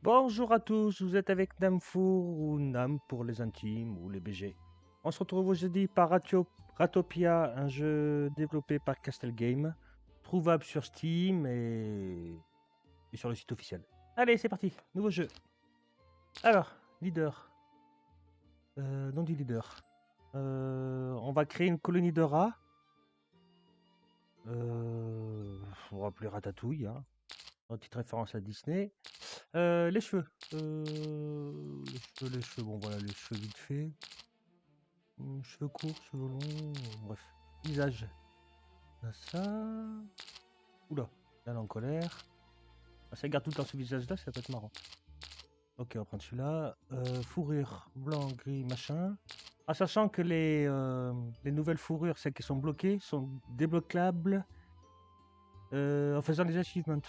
Bonjour à tous, vous êtes avec Namfour ou Nam pour les intimes ou les BG. On se retrouve aujourd'hui par Ratopia, un jeu développé par Castle Game, trouvable sur Steam et sur le site officiel. Allez, c'est parti, nouveau jeu. Alors, leader, nom du leader. On va créer une colonie de rats. On va appeler Ratatouille, hein. En petite référence à Disney. Les cheveux. Les cheveux, bon voilà, les cheveux vite fait. Cheveux courts, cheveux longs, bref. Visage. On a ça. Oula, là, elle est en colère. Ah, ça garde tout le temps ce visage-là, ça peut être marrant. Ok, on va prendre celui-là. Fourrure, blanc, gris, machin. En sachant que les nouvelles fourrures, celles qui sont bloquées, sont débloquables en faisant des achievements.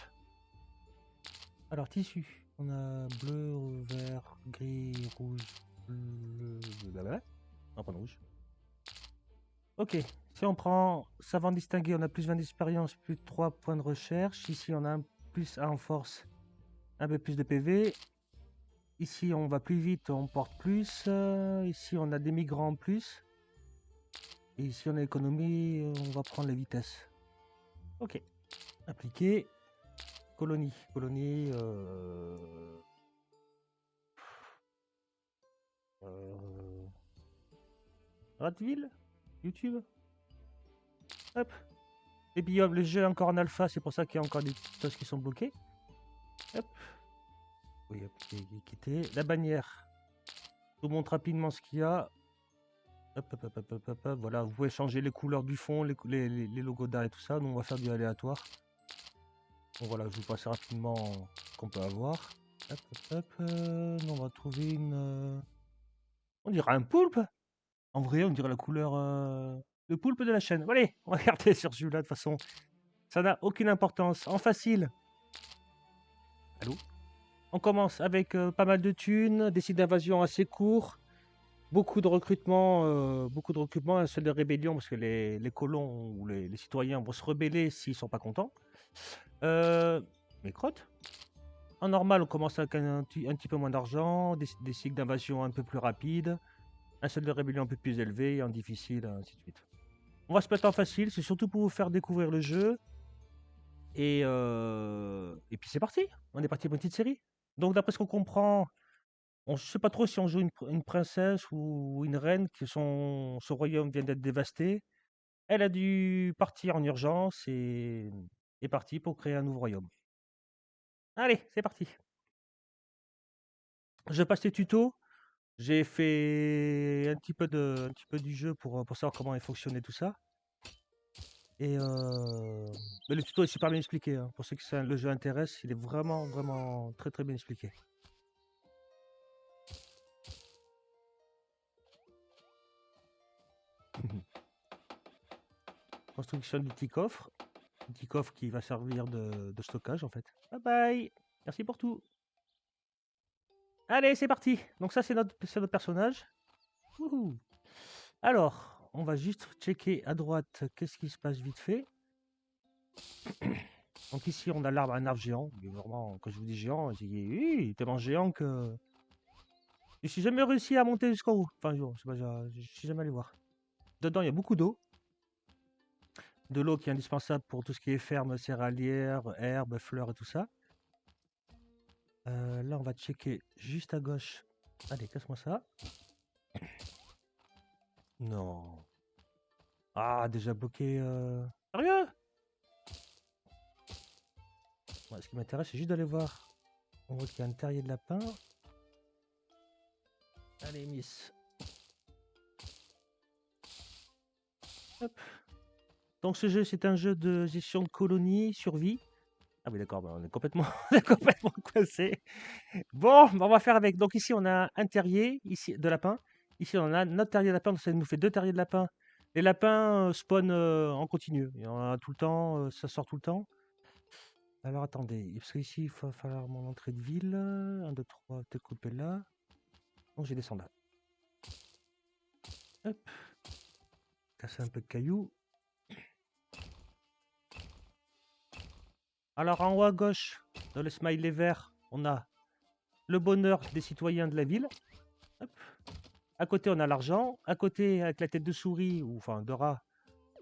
Alors, tissu. On a bleu, vert, gris, rouge, bleu, blablabla. On va prendre rouge. Ok, si on prend savant distingué, on a plus 20 d'expérience, plus 3 points de recherche. Ici, on a un plus 1 en force, un peu plus de PV. Ici, on va plus vite, on porte plus. Ici, on a des migrants en plus. Et ici, on a économie, on va prendre les vitesses. Ok, appliquer. Colonie. Colonie. Ratville. YouTube. Hop. Et puis, le jeu est encore en alpha, c'est pour ça qu'il y a encore des choses qui sont bloquées. Hop. Oui, quitter. La bannière. Je vous montre rapidement ce qu'il y a. Hop, hop, hop, hop, hop, hop, hop. Voilà, vous pouvez changer les couleurs du fond, les logos d'art et tout ça. Nous, on va faire du aléatoire. Bon, voilà, je vous passe rapidement ce qu'on peut avoir. Hop, hop, hop. Nous, on va trouver une. On dirait un poulpe. En vrai, on dirait la couleur. Le poulpe de la chaîne. Allez, on va regarder sur celui-là. De toute façon, ça n'a aucune importance. En facile. Allô? On commence avec pas mal de thunes, des sites d'invasion assez courts. Beaucoup de recrutement, un seul de rébellion, parce que les colons ou les citoyens vont se rebeller s'ils sont pas contents. Euh, mais crotte. En normal, on commence avec un petit peu moins d'argent, des cycles d'invasion un peu plus rapides, un seul de rébellion un peu plus élevé, et en difficile, ainsi de suite. On va se mettre en facile, c'est surtout pour vous faire découvrir le jeu. Et puis c'est parti, on est parti pour une petite série. Donc d'après ce qu'on comprend, on ne sait pas trop si on joue une princesse ou une reine, que son royaume vient d'être dévasté. Elle a dû partir en urgence et est partie pour créer un nouveau royaume. Allez, c'est parti. Je passe les tutos. J'ai fait un petit peu du jeu pour savoir comment il fonctionnait tout ça. Mais le tuto est super bien expliqué, hein. Pour ceux que le jeu intéresse, il est vraiment, vraiment très, très bien expliqué. Construction du petit coffre. Un petit coffre qui va servir de stockage en fait. Bye bye. Merci pour tout. Allez, c'est parti. Donc ça, c'est notre personnage. Wouhou. Alors, on va juste checker à droite qu'est-ce qui se passe vite fait. Donc ici, on a un arbre géant. Mais vraiment, quand je vous dis géant, il est tellement géant que je suis jamais réussi à monter jusqu'en haut. Enfin, je sais pas, je suis jamais allé voir. Dedans, il y a beaucoup d'eau. De l'eau qui est indispensable pour tout ce qui est ferme céréalière, herbes, fleurs et tout ça. Là, on va checker juste à gauche. Allez, casse-moi ça. Non. Ah, déjà bloqué. Sérieux? Ouais, ce qui m'intéresse, c'est juste d'aller voir. On voit qu'il y a un terrier de lapin. Allez, Miss. Hop. Donc, ce jeu, c'est un jeu de gestion de colonie, survie. Ah oui, d'accord, bah, on est complètement, on est complètement coincé. Bon, bah, on va faire avec. Donc, ici, on a un terrier ici, de lapin. Ici, on a notre terrier de lapin. Donc, ça nous fait 2 terriers de lapin. Les lapins spawnent en continu. Il y en a tout le temps, ça sort tout le temps. Alors attendez, parce qu'ici il va falloir mon entrée de ville. 1, 2, 3, peut-être couper là. Donc j'ai descendu là. Hop. Casser un peu de cailloux. Alors en haut à gauche, dans le smiley vert, on a le bonheur des citoyens de la ville. Hop. À côté, on a l'argent. À côté, avec la tête de souris, ou enfin de rat,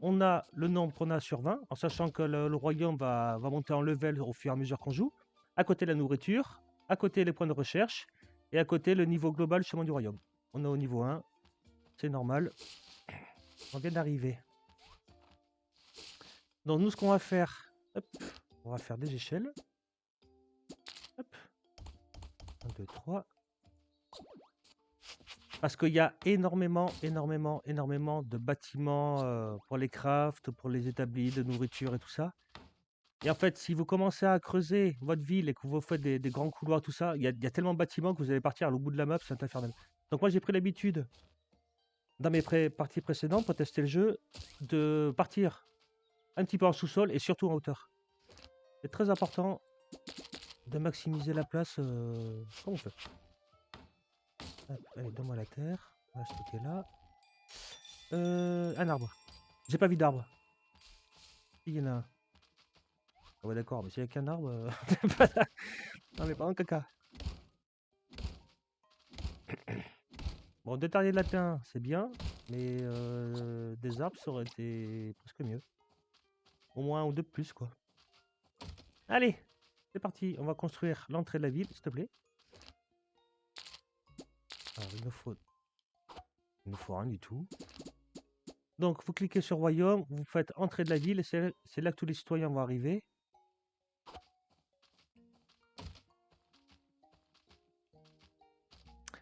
on a le nombre qu'on a sur 20, en sachant que le royaume va monter en level au fur et à mesure qu'on joue. À côté, la nourriture. À côté, les points de recherche. Et à côté, le niveau global justement du royaume. On est au niveau 1. C'est normal. On vient d'arriver. Donc nous, ce qu'on va faire, hop, on va faire des échelles. Hop. 1, 2, 3. Parce qu'il y a énormément de bâtiments pour les crafts, pour les établis de nourriture et tout ça. Et en fait, si vous commencez à creuser votre ville et que vous faites des grands couloirs, tout ça, il y a tellement de bâtiments que vous allez partir à l'autre bout de la map, c'est infernal. Donc moi, j'ai pris l'habitude, dans mes parties précédentes, pour tester le jeu, de partir un petit peu en sous-sol et surtout en hauteur. C'est très important de maximiser la place comme on peut. Hop, allez, donne-moi la terre. On va stocker là. Un arbre. J'ai pas vu d'arbre. Il y en a un. Ah ouais, d'accord, mais s'il n'y a qu'un arbre, non, mais pas un caca. Bon, 2 terriers de latin, c'est bien, mais des arbres, ça aurait été presque mieux. Au moins 1 ou 2 de plus, quoi. Allez, c'est parti. On va construire l'entrée de la ville, s'il te plaît. Alors, il nous faut rien du tout. Donc, vous cliquez sur Royaume, vous faites Entrée de la ville, et c'est là que tous les citoyens vont arriver.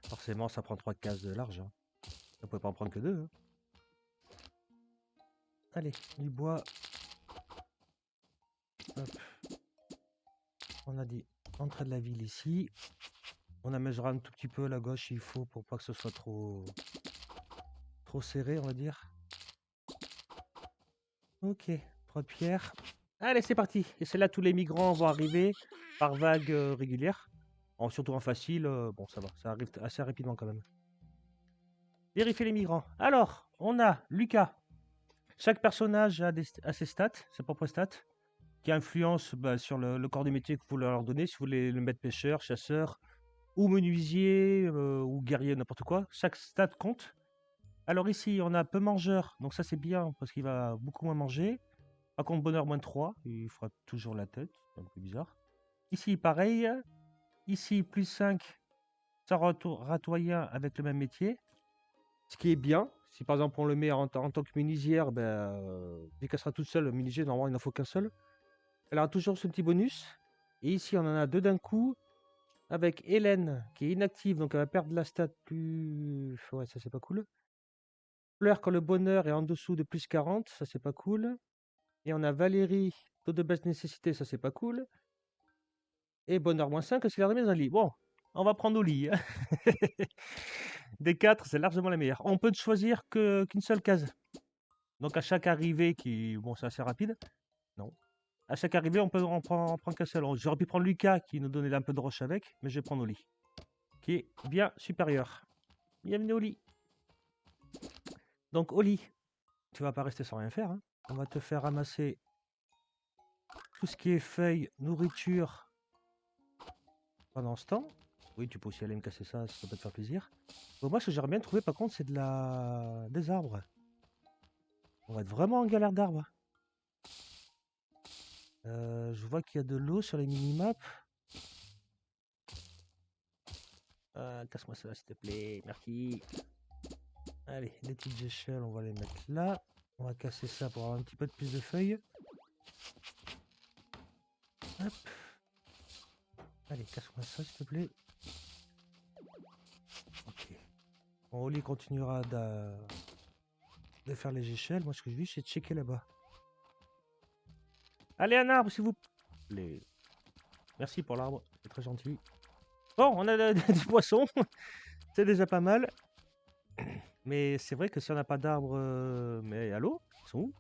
Forcément, ça prend 3 cases de large. Hein. Ça ne peut pas en prendre que 2. Hein. Allez, du bois. Hop. On a dit Entrée de la ville ici. On aménagera un tout petit peu la gauche s'il faut pour pas que ce soit trop serré, on va dire. Ok, 3 pierres. Allez, c'est parti. Et c'est là que tous les migrants vont arriver par vagues régulières. Surtout en facile, bon ça va, ça arrive assez rapidement quand même. Vérifier les migrants. Alors, on a Lucas. Chaque personnage a ses stats, ses propres stats, qui influencent sur le corps de métier que vous voulez leur donner. Si vous voulez le mettre pêcheur, chasseur, ou menuisier, ou guerrier, n'importe quoi. Chaque stat compte. Alors ici, on a peu mangeur, donc ça c'est bien parce qu'il va beaucoup moins manger. Par contre, bonheur moins 3, il fera toujours la tête, c'est un peu bizarre. Ici, pareil. Ici, plus 5, ça ratoyen avec le même métier. Ce qui est bien. Si par exemple on le met en tant que menuisière, dès qu'elle sera toute seule, le menuisier, normalement il n'en faut qu'un seul. Elle aura toujours ce petit bonus. Et ici, on en a 2 d'un coup. Avec Hélène, qui est inactive, donc elle va perdre la stat plus... Ouais, ça c'est pas cool. Fleur, quand le bonheur est en dessous de plus 40, ça c'est pas cool. Et on a Valérie, taux de baisse nécessité, ça c'est pas cool. Et bonheur moins 5, c'est la remise en lit. Bon, on va prendre au lit. Hein. Des 4, c'est largement la meilleure. On peut choisir qu'une seule case. Donc à chaque arrivée, bon, c'est assez rapide. Non. À chaque arrivée, on prend qu'un seul. J'aurais pu prendre Lucas qui nous donnait un peu de roche avec, mais je vais prendre au lit. Qui est bien supérieur. Bienvenue au lit. Donc au lit, tu vas pas rester sans rien faire. Hein. On va te faire ramasser tout ce qui est feuilles, nourriture pendant ce temps. Oui, tu peux aussi aller me casser ça, ça peut te faire plaisir. Bon, moi, ce que j'aurais bien trouvé, par contre, c'est des arbres. On va être vraiment en galère d'arbres. Je vois qu'il y a de l'eau sur les minimaps. Casse-moi ça, s'il te plaît. Merci. Allez, les petites échelles, on va les mettre là. On va casser ça pour avoir un petit peu de plus de feuilles. Hop. Allez, casse-moi ça, s'il te plaît. Ok. Bon, Oli continuera de faire les échelles. Moi, ce que je dis, c'est de checker là-bas. Allez, un arbre, s'il vous plaît. Merci pour l'arbre, c'est très gentil. Bon, on a des poissons. C'est déjà pas mal. Mais c'est vrai que si on n'a pas d'arbres... mais allô? Ils sont où?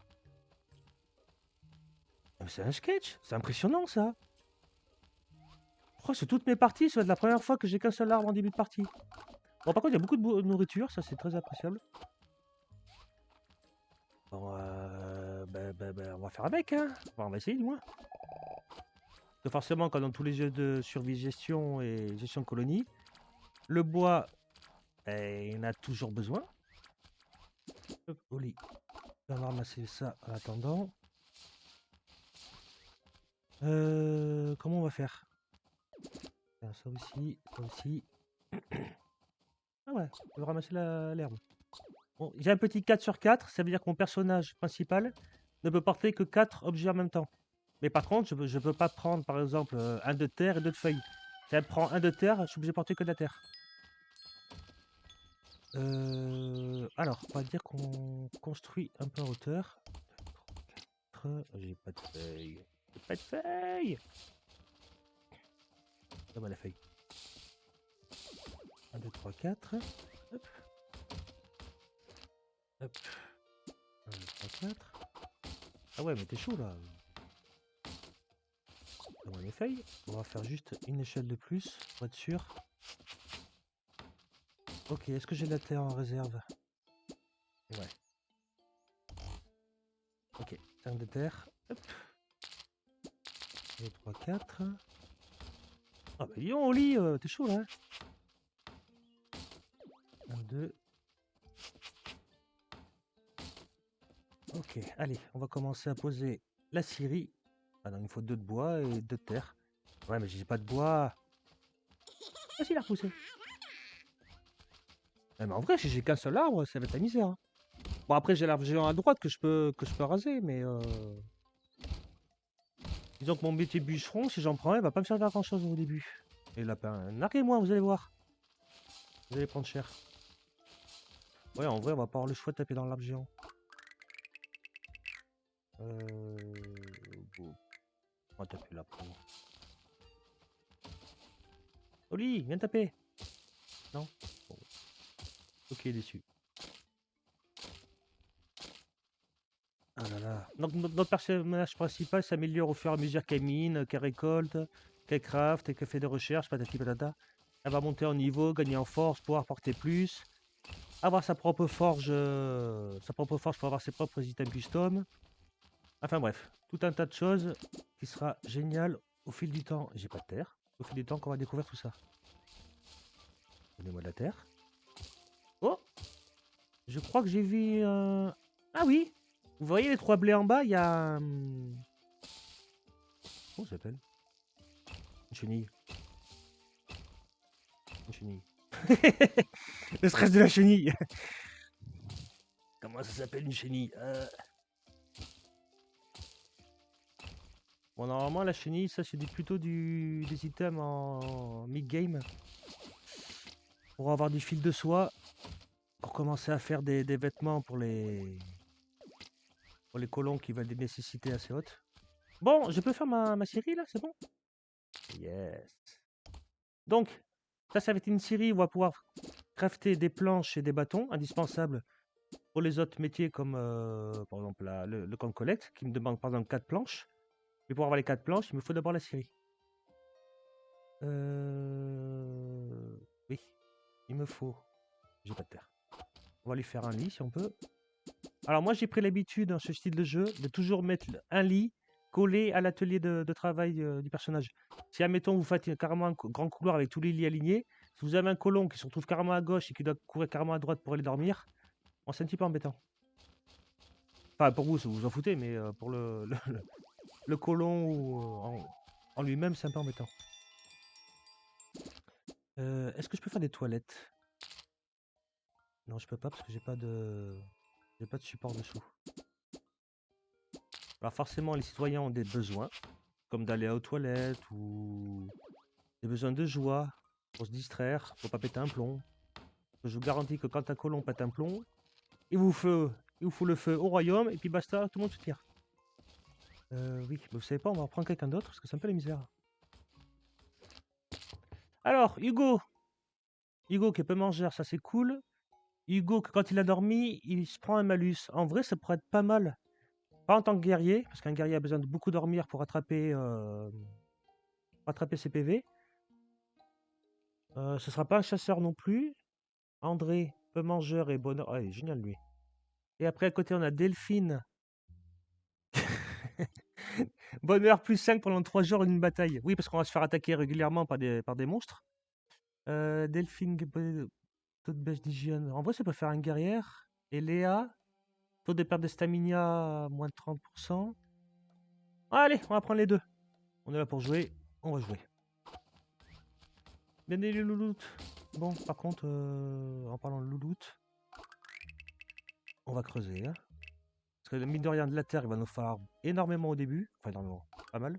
C'est un sketch. C'est impressionnant, ça. Oh, c'est toutes mes parties. Ça va être la première fois que j'ai qu'un seul arbre en début de partie. Bon, par contre, il y a beaucoup de nourriture. Ça, c'est très appréciable. Bon, on va faire avec, hein. Enfin, on va essayer, du moins. que forcément, comme dans tous les jeux de survie, gestion et gestion de colonie, le bois, il y en a toujours besoin. Hop, au lit. On va ramasser ça en attendant. Comment on va faire? Ça aussi, ça aussi. Ah ouais, je vais ramasser l'herbe. Bon, j'ai un petit 4 sur 4, ça veut dire que mon personnage principal ne peut porter que 4 objets en même temps. Mais par contre, je peux pas prendre par exemple un de terre et deux de feuilles. Si elle prend un de terre, je suis obligé de porter que de la terre. Alors, on va dire qu'on construit un peu en hauteur. J'ai pas de feuilles. J'ai pas de feuilles. Là-bas la feuille. 1, 2, 3, 4. Hop. Hop. 1, 2, 3, 4. Ah ouais, mais t'es chaud là. Dans les feuilles. On va faire juste une échelle de plus pour être sûr. Ok, est-ce que j'ai de la terre en réserve? Ouais. Ok, 5 de terre. Hop. 2, 3, 4. Ah bah dis donc, Oli, t'es chaud là. Hein. 1, 2. Ok, allez, on va commencer à poser la scierie. Ah non, il me faut 2 de bois et 2 de terre. Ouais, mais j'ai pas de bois. Ah si, il a repoussé. Mais en vrai, si j'ai qu'un seul arbre, ça va être la misère. Hein. Bon, après, j'ai l'arbre géant à droite que je peux raser, mais disons que mon métier bûcheron, si j'en prends un, il va pas me servir à grand chose au début. Et lapin, narguez-moi, vous allez voir. Vous allez prendre cher. Ouais, en vrai, on va pas avoir le choix de taper dans l'arbre géant. Bon. On va taper là pour moi. Oli, viens taper. Non bon. Ok, déçu. Ah là là. Donc notre personnage principal s'améliore au fur et à mesure qu'elle mine, qu'elle récolte, qu'elle craft et qu'elle fait des recherches, patati patata. Elle va monter en niveau, gagner en force, pouvoir porter plus, avoir sa propre forge pour avoir ses propres items custom. Enfin bref, tout un tas de choses qui sera génial au fil du temps. J'ai pas de terre. Au fil du temps qu'on va découvrir tout ça. Donnez-moi de la terre. Oh, je crois que j'ai vu un... Ah oui, vous voyez les 3 blés en bas, il y a... Comment ça s'appelle? Une chenille. Une chenille. Le stress de la chenille. Comment ça s'appelle une chenille? Bon, normalement, la chenille, ça, c'est plutôt des items en mid-game. Pour avoir du fil de soie. Pour commencer à faire des vêtements pour les colons qui veulent des nécessités assez hautes. Bon, je peux faire ma scierie, là? C'est bon? Yes. Donc, ça va être une scierie où on va pouvoir crafter des planches et des bâtons indispensables pour les autres métiers comme par exemple le camp collect qui me demande par exemple 4 planches. Mais pour avoir les 4 planches, il me faut d'abord la scierie. Oui, il me faut. J'ai pas de terre. On va lui faire un lit si on peut. Alors moi j'ai pris l'habitude dans ce style de jeu de toujours mettre un lit collé à l'atelier de travail du personnage. Si admettons vous faites carrément un grand couloir avec tous les lits alignés, si vous avez un colon qui se retrouve carrément à gauche et qui doit courir carrément à droite pour aller dormir, bon, c'est un petit peu embêtant. Enfin pour vous, vous en foutez, mais pour le colon ou en lui-même, c'est un peu embêtant. Est-ce que je peux faire des toilettes? Non, je peux pas parce que j'ai pas de support dessous. Alors forcément, les citoyens ont des besoins, comme d'aller aux toilettes ou des besoins de joie pour se distraire, pour pas péter un plomb. Je vous garantis que quand un colon pète un plomb, il vous faut le feu au royaume et puis basta, tout le monde se tire. Oui, mais vous savez pas, on va reprendre quelqu'un d'autre parce que c'est un peu la misère. Alors, Hugo qui est peu mangeur, ça c'est cool. Hugo, quand il a dormi, il se prend un malus. En vrai, ça pourrait être pas mal. Pas en tant que guerrier, parce qu'un guerrier a besoin de beaucoup dormir pour rattraper ses PV. Ce sera pas un chasseur non plus. André, peu mangeur et bonheur. Ah, il est génial lui. Et après, à côté, on a Delphine. Bonheur plus 5 pendant 3 jours une bataille. Oui, parce qu'on va se faire attaquer régulièrement par des monstres. Delphine, taux de baisse d'hygiène. En vrai, ça peut faire un guerrière. Et Léa, taux de perte de stamina, moins de 30%. Allez, on va prendre les deux. On est là pour jouer, on va jouer. Bien des louloutes. Bon, par contre, en parlant de louloutes, on va creuser. Hein. Parce que mine de rien, de la terre, il va nous falloir énormément au début. Enfin, énormément, pas mal.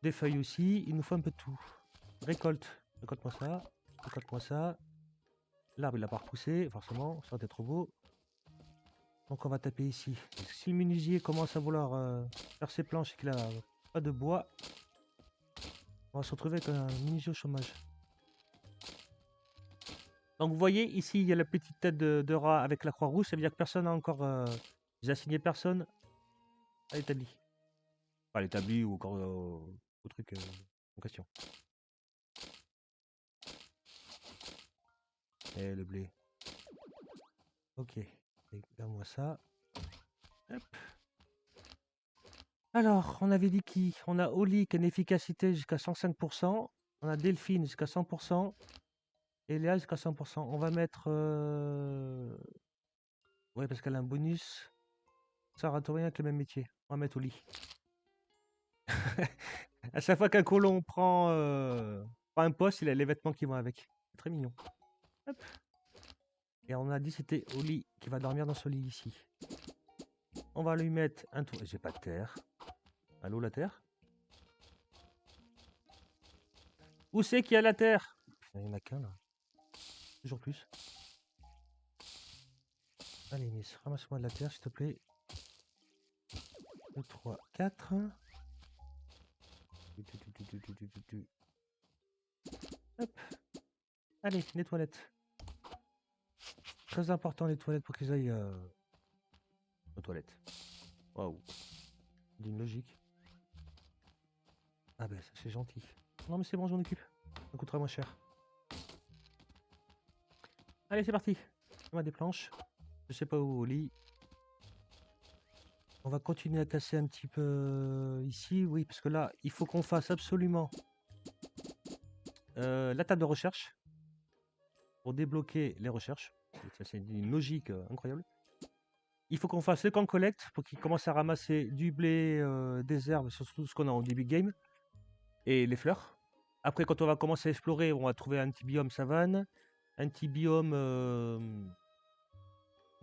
Des feuilles aussi, il nous faut un peu de tout. Récolte. Récolte-moi ça. Récolte-moi ça. L'arbre, il n'a pas repoussé, forcément, ça aurait été trop beau. Donc on va taper ici. Si le menuisier commence à vouloir faire ses planches et qu'il a pas de bois, on va se retrouver avec un menuisier au chômage. Donc vous voyez, ici, il y a la petite tête de rat avec la croix rouge. Ça veut dire que personne n'a encore... j'ai assigné personne à l'établi. Pas à l'établi ou encore au truc en question. Et le blé. Ok. Regarde-moi ça. Hop. Alors, on avait dit qui? On a Oli qui a une efficacité jusqu'à 105%. On a Delphine jusqu'à 100%. Et Léa jusqu'à 100%. On va mettre... Ouais, parce qu'elle a un bonus. Ça rate rien avec le même métier. On va mettre Oli. À chaque fois qu'un colon prend un poste, il a les vêtements qui vont avec. C'est très mignon. Hop. Et on a dit c'était Oli qui va dormir dans ce lit ici. On va lui mettre un tour. J'ai pas de terre. Allô la terre? Où c'est qu'il y a la terre? Il n'y en a qu'un là. Toujours plus. Allez Miss, ramasse-moi de la terre s'il te plaît. 2, 3, 4. Hop. Allez, les toilettes. Très important les toilettes pour qu'ils aillent aux toilettes. Waouh. D'une logique. Ah ben ça c'est gentil. Non mais c'est bon, j'en occupe. Ça coûtera moins cher. Allez c'est parti. On a des planches. Je sais pas où au lit. On va continuer à casser un petit peu ici. Oui, parce que là, il faut qu'on fasse absolument la table de recherche pour débloquer les recherches. Ça, c'est une logique incroyable. Il faut qu'on fasse le camp collecte pour qu'il commence à ramasser du blé, des herbes, surtout ce qu'on a au début de game, et les fleurs. Après, quand on va commencer à explorer, on va trouver un petit biome savane, un petit biome, on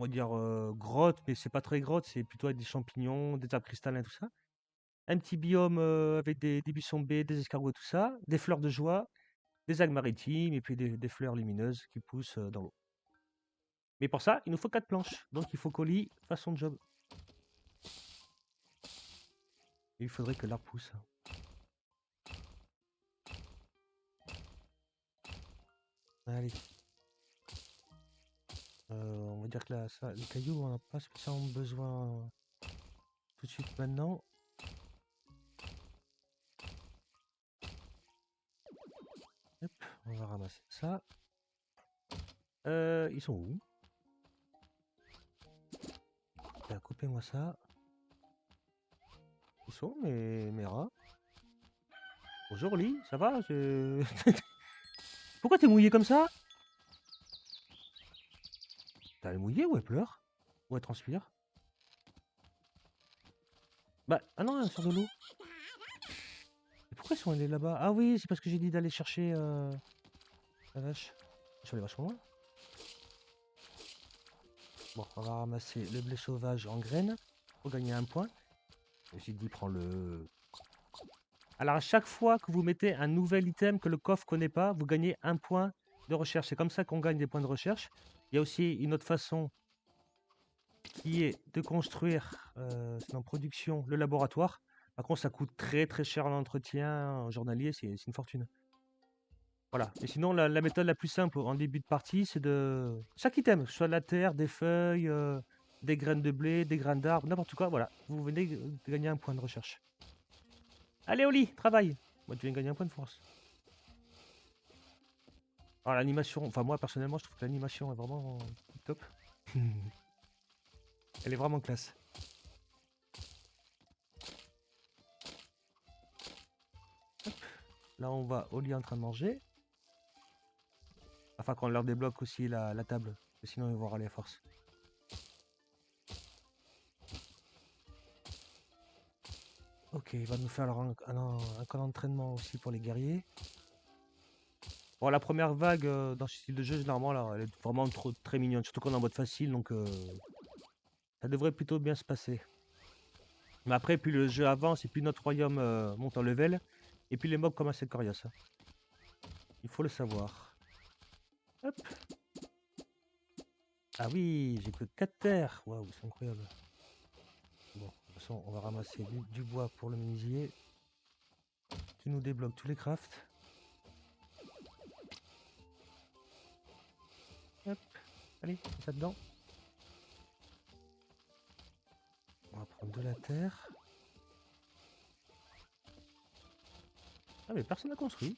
va dire grotte, mais c'est pas très grotte, c'est plutôt avec des champignons, des arbres cristallins, tout ça. Un petit biome avec des buissons baies, des escargots, tout ça, des fleurs de joie, des algues maritimes et puis des fleurs lumineuses qui poussent dans l'eau. Mais pour ça, il nous faut 4 planches. Donc il faut qu'Oli fasse son job. Et il faudrait que l'arbre pousse. Allez. On va dire que là, ça, les cailloux, on n'a pas spécialement besoin tout de suite maintenant. Hop, on va ramasser ça. Ils sont où? Tiens, coupez-moi ça. Ils sont mes rats. Bonjour Lee, ça va? Pourquoi t'es mouillé comme ça? T'as elle mouillée ou elle pleure? Ou elle transpire? Bah, ah non, elle sort de l'eau. Mais pourquoi ils sont allés là-bas? Ah oui, c'est parce que j'ai dit d'aller chercher la vache. Ils sont allés vachement loin. Bon, on va ramasser le blé sauvage en graines pour gagner un point. J'ai dit, prends-le. Alors, à chaque fois que vous mettez un nouvel item que le coffre ne connaît pas, vous gagnez un point de recherche. C'est comme ça qu'on gagne des points de recherche. Il y a aussi une autre façon qui est de construire, c'est en production, le laboratoire. Par contre, ça coûte très très cher en entretien journalier, c'est une fortune. Voilà. Et sinon, la méthode la plus simple en début de partie, c'est de... Chaque item, que ce soit de la terre, des feuilles, des graines de blé, des graines d'arbre, n'importe quoi, voilà. Vous venez de gagner un point de recherche. Allez, Oli, travaille. Moi, tu viens de gagner un point de force. Alors, l'animation, enfin, moi, personnellement, je trouve que l'animation est vraiment top. Elle est vraiment classe. Là, on va au lit en train de manger. Afin qu'on leur débloque aussi la table. Parce que sinon, ils vont râler à force. Ok, il va nous faire alors un camp d'entraînement aussi pour les guerriers. Bon, la première vague dans ce style de jeu, généralement, là, elle est vraiment très mignonne. Surtout qu'on est en mode facile, donc ça devrait plutôt bien se passer. Mais après, plus le jeu avance et plus notre royaume monte en level, et puis les mobs commencent à être coriaces, hein. Il faut le savoir. Hop. Ah oui, j'ai que 4 terres. Waouh, c'est incroyable. Bon, de toute façon, on va ramasser du bois pour le menuisier. Qui nous débloque tous les crafts. Hop. Allez, mets ça dedans. On va prendre de la terre. Ah mais personne n'a construit.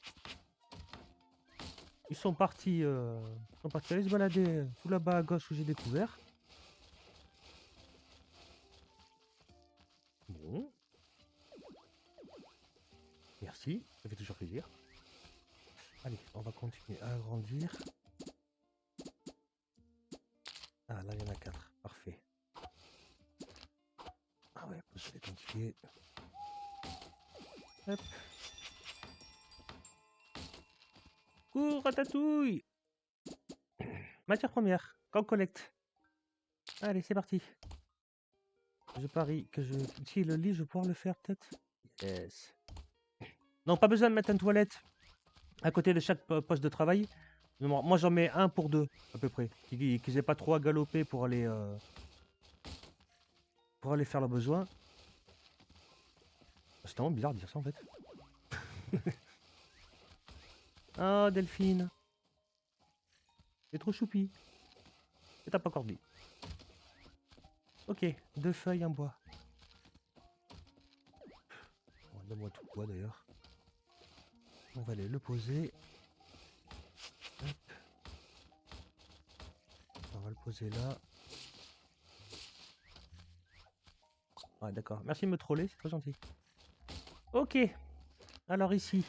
Ils sont partis aller se balader tout là-bas à gauche où j'ai découvert. Bon. Merci, ça fait toujours plaisir. Allez, on va continuer à agrandir. Ah là il y en a 4, parfait. Ah ouais, je vais continuer. Hop. Cours, ratatouille. Matière première, quand collecte. Allez, c'est parti. Je parie que si le lit, je vais pouvoir le faire peut-être. Yes. Non, pas besoin de mettre une toilette à côté de chaque poste de travail. Moi, j'en mets un pour deux, à peu près. Qu'ils aient pas trop à galoper pour aller faire leurs besoins. C'est tellement bizarre de dire ça, en fait. Ah, Delphine. C'est trop choupi. Et t'as pas encore dit. Ok, 2 feuilles en bois. Bon, donne-moi tout bois d'ailleurs. On va aller le poser. Hop. On va le poser là. Ouais, d'accord. Merci de me troller, c'est très gentil. Ok. Alors ici,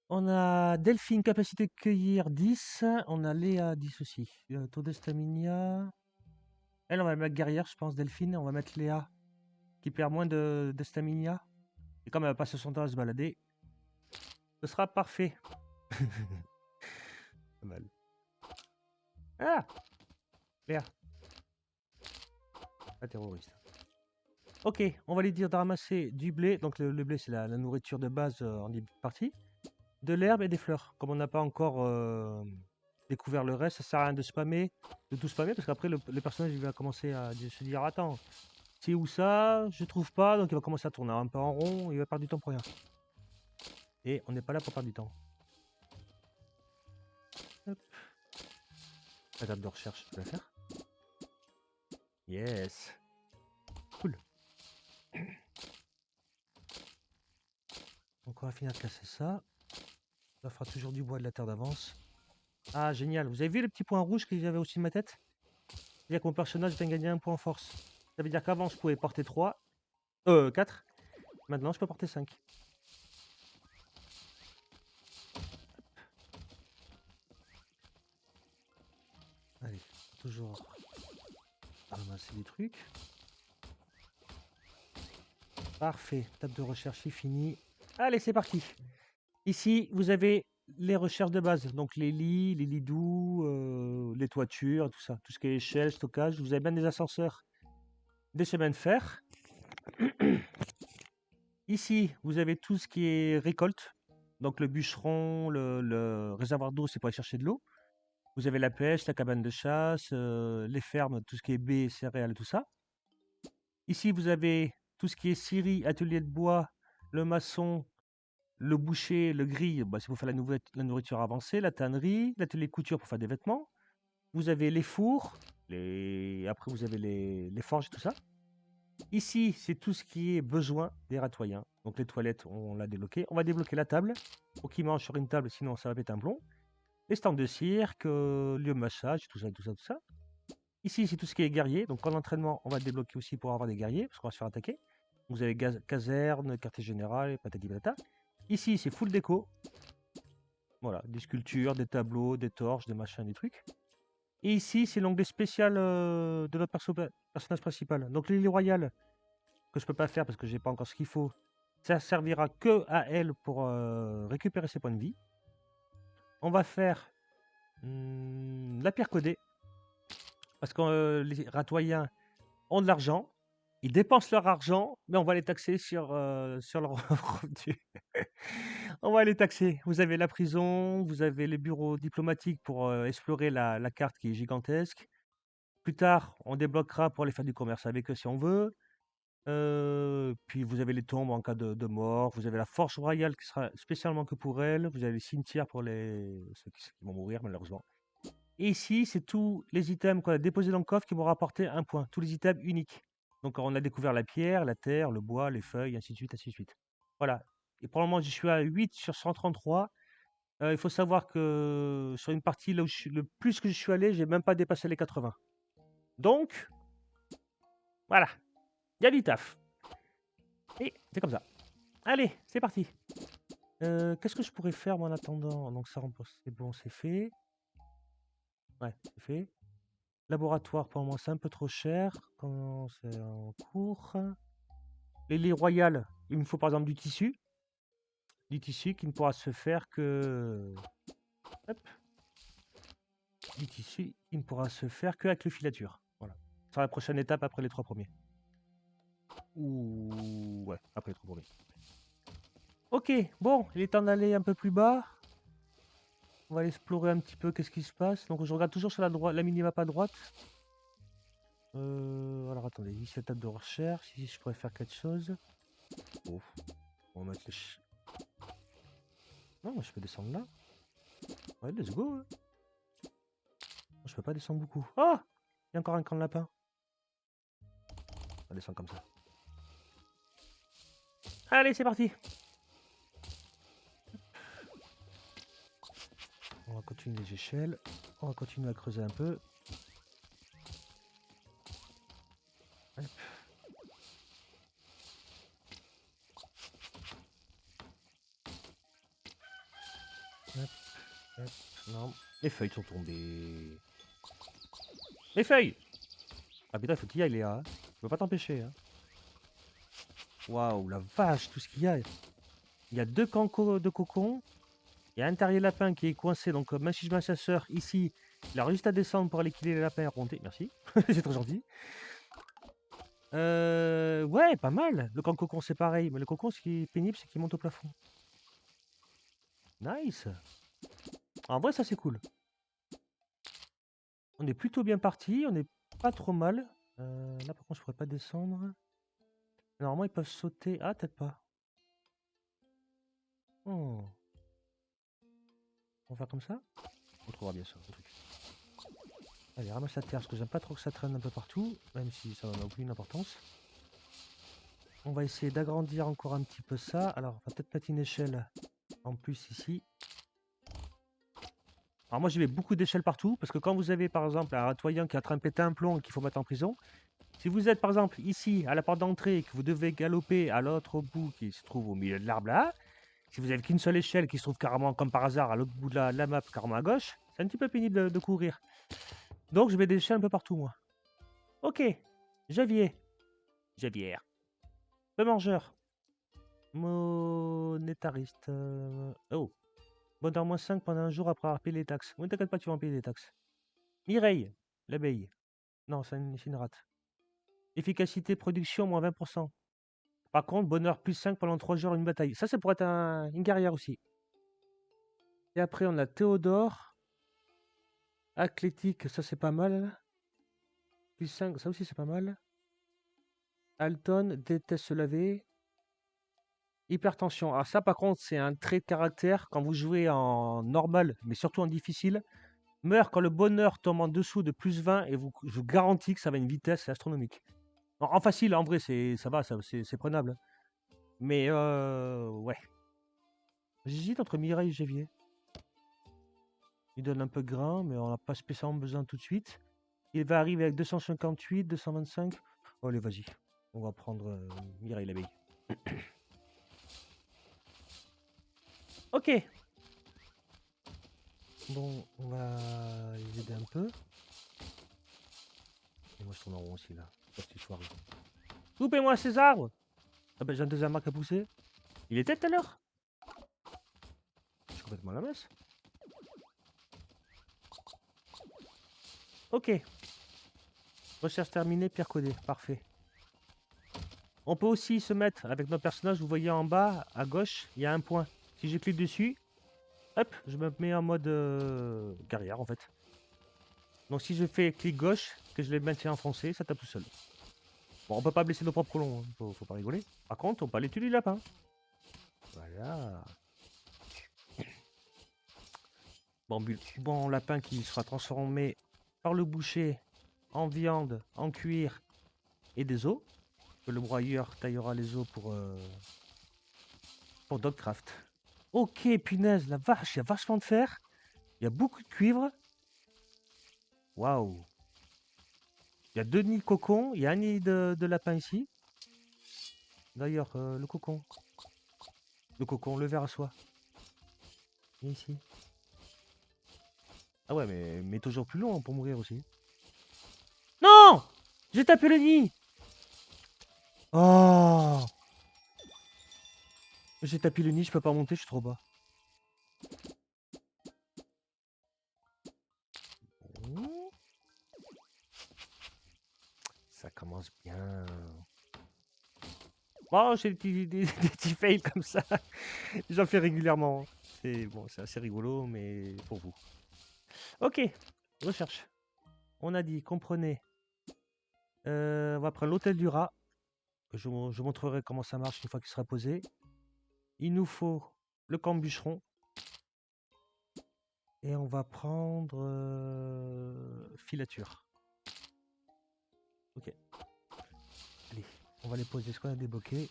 on a Delphine, capacité de cueillir 10. On a Léa 10 aussi. Taux de stamina. Elle, on va mettre guerrière, je pense, Delphine. On va mettre Léa, qui perd moins de stamina. Et comme elle va passer son temps à se balader, ce sera parfait. Pas mal. Ah, Léa, la terroriste. Ok, on va lui dire de ramasser du blé. Donc le blé, c'est la nourriture de base en début de partie. De l'herbe et des fleurs. Comme on n'a pas encore découvert le reste, ça sert à rien de tout spammer, parce qu'après le personnage il va commencer à se dire attends, c'est où ça? Je trouve pas, donc il va commencer à tourner un peu en rond, il va perdre du temps pour rien. Et on n'est pas là pour perdre du temps. Hop. La table de recherche, tu peux la faire? Yes. Cool. Donc on va finir de casser ça. Ça fera toujours du bois de la terre d'avance. Ah génial, vous avez vu le petit point rouge que j'avais au-dessus de ma tête? C'est-à-dire que mon personnage vient gagner un point en force. Ça veut dire qu'avant je pouvais porter 4. Maintenant je peux porter 5. Allez, toujours ramasser des trucs. Parfait, table de recherche est finie. Allez, c'est parti. Ici, vous avez les recherches de base. Donc les lits doux, les toitures, tout ça. Tout ce qui est échelle, stockage. Vous avez même des ascenseurs, des chemins de fer. Ici, vous avez tout ce qui est récolte. Donc le bûcheron, le réservoir d'eau, c'est pour aller chercher de l'eau. Vous avez la pêche, la cabane de chasse, les fermes, tout ce qui est baies, céréales, tout ça. Ici, vous avez tout ce qui est scierie, atelier de bois, le maçon, le boucher, le grille, bah, c'est pour faire la nourriture avancée, la tannerie, l'atelier couture pour faire des vêtements. Vous avez les fours, après vous avez les forges, tout ça. Ici, c'est tout ce qui est besoin des ratoyens. Donc les toilettes, on l'a débloqué. On va débloquer la table pour qu'ils mangent sur une table, sinon ça va péter un plomb. Les stands de cirque, lieu de massage, tout ça, tout ça, tout ça. Ici, c'est tout ce qui est guerrier. Donc, en entraînement, on va débloquer aussi pour avoir des guerriers, parce qu'on va se faire attaquer. Vous avez caserne, quartier général, patati patata. Ici, c'est full déco. Voilà, des sculptures, des tableaux, des torches, des machins, des trucs. Et ici, c'est l'onglet spécial de notre personnage principal. Donc l'île royale, que je peux pas faire parce que j'ai pas encore ce qu'il faut, ça servira que à elle pour récupérer ses points de vie. On va faire la pierre codée. Parce que les ratoyens ont de l'argent. Ils dépensent leur argent, mais on va les taxer sur leur revenu. On va les taxer. Vous avez la prison, vous avez les bureaux diplomatiques pour explorer la carte qui est gigantesque. Plus tard, on débloquera pour aller faire du commerce avec eux si on veut. Puis vous avez les tombes en cas de mort. Vous avez la force royale qui sera spécialement que pour elle. Vous avez les cimetières pour ceux qui vont mourir malheureusement. Et ici, c'est tous les items qu'on a déposés dans le coffre qui vont rapporter un point. Tous les items uniques. Donc on a découvert la pierre, la terre, le bois, les feuilles, ainsi de suite, ainsi de suite. Voilà. Et pour le moment, je suis à 8 sur 133. Il faut savoir que sur une partie là où le plus que je suis allé, j'ai même pas dépassé les 80. Donc, voilà. Il y a du taf. Et c'est comme ça. Allez, c'est parti. Qu'est-ce que je pourrais faire moi en attendant? Donc ça remporte, c'est bon, c'est fait. Ouais, c'est fait. Laboratoire, pour le moment, c'est un peu trop cher. Quand c'est en cours. Les laits royales, il me faut par exemple du tissu. Du tissu qui ne pourra se faire que. Hop. Du tissu qui ne pourra se faire que avec le filature. Voilà. Ce sera la prochaine étape après les 3 premiers. Ou. Ouais, après les 3 premiers. Ok, bon, il est temps d'aller un peu plus bas. On va aller explorer un petit peu qu'est-ce qui se passe. Donc je regarde toujours sur la minimap à droite. Alors attendez, ici la table de recherche. Ici je pourrais faire quelque chose. Oh, on va mettre le... Non, moi je peux descendre là. Ouais, let's go. Hein. Je peux pas descendre beaucoup. Oh, il y a encore un camp de lapin. On va descendre comme ça. Allez, c'est parti. On va continuer les échelles. On va continuer à creuser un peu. Hop. Hop, hop. Non, les feuilles sont tombées. Les feuilles. Ah putain, il faut qu'il y aille, Léa. Hein. Je peux pas t'empêcher. Hein. Waouh, la vache, tout ce qu'il y a. Il y a 2 camps de cocons. Il y a un terrier lapin qui est coincé. Donc, même si je mets un chasseur ici, il a juste à descendre pour aller killer les lapins et remonter. Merci. C'est très gentil. Ouais, pas mal. Le camp de cocon, c'est pareil. Mais le cocon, ce qui est pénible, c'est qu'il monte au plafond. Nice. En vrai, ça, c'est cool. On est plutôt bien parti. On est pas trop mal. Là, par contre, je pourrais pas descendre. Normalement, ils peuvent sauter. Ah, peut-être pas. Oh. On va faire comme ça. On trouvera bien ça, le truc. Allez, ramasse la terre, parce que j'aime pas trop que ça traîne un peu partout, même si ça n'a aucune importance. On va essayer d'agrandir encore un petit peu ça. Alors, on va peut-être mettre une échelle en plus ici. Alors moi, j'y mets beaucoup d'échelles partout, parce que quand vous avez, par exemple, un ratoyant qui est en train de péter un plomb et qu'il faut mettre en prison, si vous êtes, par exemple, ici, à la porte d'entrée, et que vous devez galoper à l'autre bout, qui se trouve au milieu de l'arbre là, si vous n'avez qu'une seule échelle qui se trouve carrément, comme par hasard, à l'autre bout de la map, carrément à gauche, c'est un petit peu pénible de courir. Donc, je mets des échelles un peu partout, moi. Ok, Javier. Javier. Le mangeur. Monétariste. Oh. Bonheur moins 5 pendant un jour après avoir payé les taxes. Oui, t'inquiète pas, tu vas en payer des taxes. Mireille. L'abeille. Non, c'est une rate. Efficacité production moins 20%. Par contre, bonheur plus 5 pendant 3 jours une bataille. Ça, c'est pour être une guerrière aussi. Et après, on a Théodore. Athlétique, ça c'est pas mal. Plus 5, ça aussi c'est pas mal. Alton, déteste se laver. Hypertension. Alors ça par contre c'est un trait de caractère quand vous jouez en normal, mais surtout en difficile. Meurt quand le bonheur tombe en dessous de plus 20 et je vous garantis que ça va à une vitesse astronomique. En facile, en vrai, ça va, c'est prenable. Mais ouais. J'hésite entre Mireille et Gévier. Il donne un peu de grain, mais on n'a pas spécialement besoin tout de suite. Il va arriver avec 258, 225. Oh, allez, vas-y. On va prendre Mireille l'abeille. Ok. Bon, on va les aider un peu. Et moi je tourne en rond aussi là. Petit soir. Coupez-moi ces arbres. Ah ben j'ai un deuxième arc à pousser. Il était tout à l'heure. Je suis complètement à la masse. Ok. Recherche terminée, pierre codée. Parfait. On peut aussi se mettre avec notre personnage. Vous voyez en bas, à gauche, il y a un point. Si je clique dessus, hop, je me mets en mode guerrière en fait. Donc si je fais clic gauche, que je les maintiens enfoncés, ça tape tout seul. Bon, on peut pas blesser nos propres colons, hein. Faut pas rigoler. Par contre, on peut aller tuer les lapins. Voilà. Bon lapin qui sera transformé par le boucher en viande, en cuir et des os. Le broyeur taillera les os pour Dogcraft. Ok, punaise, la vache, il y a vachement de fer. Il y a beaucoup de cuivre. Waouh. Il y a 2 nids de cocon, il y a un nid de lapin ici. D'ailleurs, le cocon. Le cocon, le ver à soie. Il est ici. Ah ouais, mais toujours plus long pour mourir aussi. Non! J'ai tapé le nid! Oh! J'ai tapé le nid, je peux pas monter, je suis trop bas. Oh. Ça commence bien. Bon, j'ai des petits fails comme ça. J'en fais régulièrement. C'est bon, c'est assez rigolo, mais pour vous. Ok, recherche. On a dit, comprenez. On va prendre l'hôtel du rat. Je montrerai comment ça marche une fois qu'il sera posé. Il nous faut le camp bûcheron. Et on va prendre filature. Ok. Allez, on va les poser. Ce qu'on a débloqué.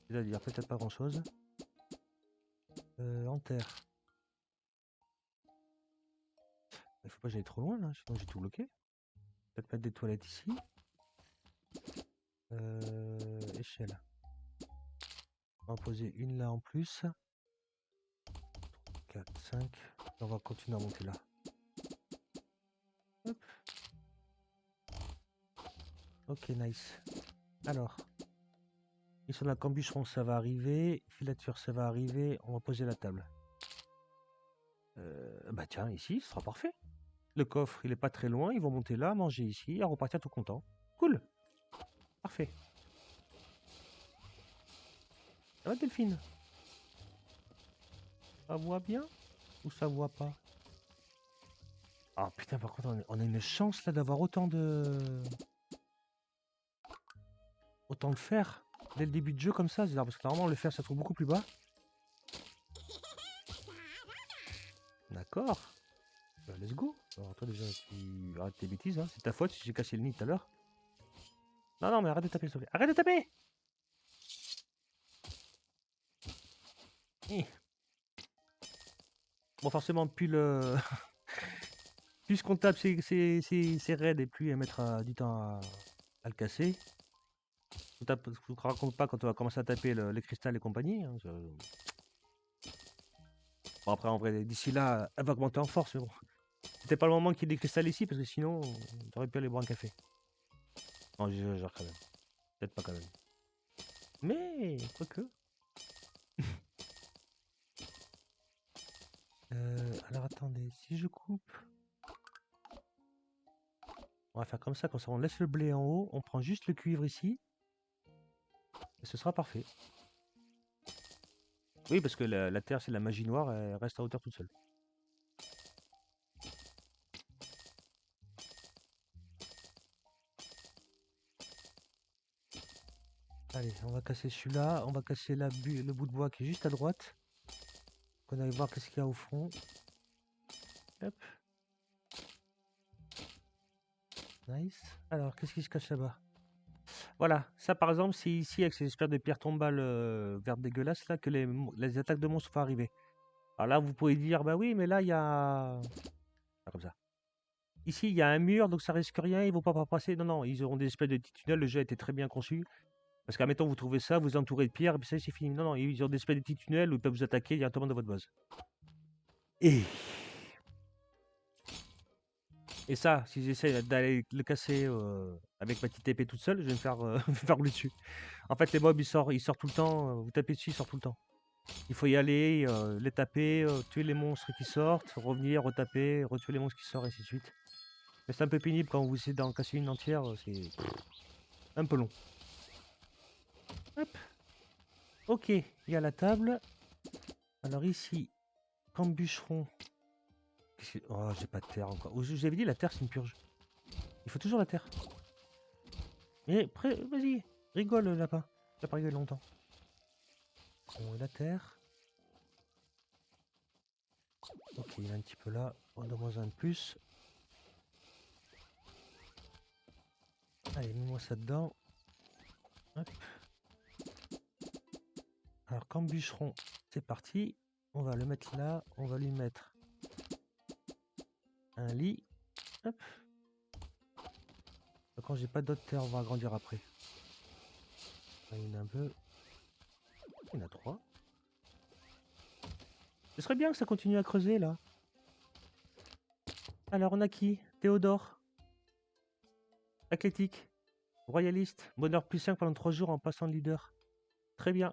C'est-à-dire peut-être pas grand-chose. En terre. Il faut pas que j'aille trop loin là, sinon j'ai tout bloqué. Peut-être mettre des toilettes ici. Échelle. On va poser une là en plus. 4, 5. On va continuer à monter là. Hop. Ok, nice. Alors. Ici on a cambucheron, ça va arriver. Filature, ça va arriver. On va poser la table. Bah tiens, ici, ce sera parfait. Le coffre, il est pas très loin. Ils vont monter là, manger ici, et repartir tout content. Cool. Parfait. Ça va, Delphine? Ça voit bien? Ou ça voit pas? Ah putain, par contre, on a une chance là d'avoir autant de fer dès le début de jeu comme ça. C'est-à-dire parce que normalement le fer ça se trouve beaucoup plus bas. D'accord. Bah, let's go. Alors toi déjà tu arrêtes tes bêtises, hein. C'est ta faute si j'ai cassé le nid tout à l'heure. Non, non, mais arrête de taper, s'il te plaît. Arrête de taper! Bon, forcément, plus le. Plus qu'on tape c'est raide et plus elle mettra du temps à le casser. Je vous raconte pas quand on va commencer à taper les cristals et compagnie. Hein, bon, après, en vrai, d'ici là, elle va augmenter en force, mais bon. C'était pas le moment qu'il y ait des cristals ici, parce que sinon, t'aurais pu aller boire un café. Non, j'exagère quand même. Peut-être pas quand même. Mais, quoique. Alors attendez, si je coupe. On va faire comme ça on laisse le blé en haut, on prend juste le cuivre ici. Et ce sera parfait. Oui, parce que la terre, c'est la magie noire, elle reste à hauteur toute seule. Allez, on va casser celui-là, on va casser le bout de bois qui est juste à droite. Qu'on aille voir qu'est-ce qu'il y a au fond. Hop. Nice. Alors, qu'est-ce qui se cache là-bas? Voilà, ça par exemple, c'est ici avec ces espèces de pierres tombales vertes dégueulasses là que les attaques de monstres vont arriver. Alors là, vous pouvez dire, bah oui, mais là, il y a... Ah, comme ça. Ici, il y a un mur, donc ça risque rien, ils vont pas passer. Non, non, ils auront des espèces de petits tunnels, le jeu a été très bien conçu. Parce qu'admettons, vous trouvez ça, vous entourez de pierres, et puis ça, c'est fini. Non, non, ils ont des espèces de petits tunnels où ils peuvent vous attaquer directement dans votre base. Et ça, si j'essaie d'aller le casser avec ma petite épée toute seule, je vais me faire, me faire rouler dessus. En fait, les mobs, ils sortent tout le temps. Vous tapez dessus, ils sortent tout le temps. Il faut y aller, les taper, tuer les monstres qui sortent, revenir, retaper, retuer les monstres qui sortent, et ainsi de suite. Mais c'est un peu pénible quand vous essayez d'en casser une entière, c'est un peu long. Hop. Ok, il y a la table. Alors ici, comme bûcheron. Oh, j'ai pas de terre encore. Je vous avais dit, la terre, c'est une purge. Il faut toujours la terre. Mais vas-y, rigole, le lapin. Tu vas pas rigoler longtemps. Bon, et la terre. Ok, il est un petit peu là. On demande un de plus. Allez, mets-moi ça dedans. Hop. Alors, comme bûcheron, c'est parti. On va le mettre là. On va lui mettre un lit. Hop. Quand j'ai pas d'autres terres, on va agrandir après. Il y en a un peu. Il y en a 3. Ce serait bien que ça continue à creuser là. Alors, on a qui? Théodore. Athlétique. Royaliste. Bonheur plus 5 pendant 3 jours en passant de leader. Très bien.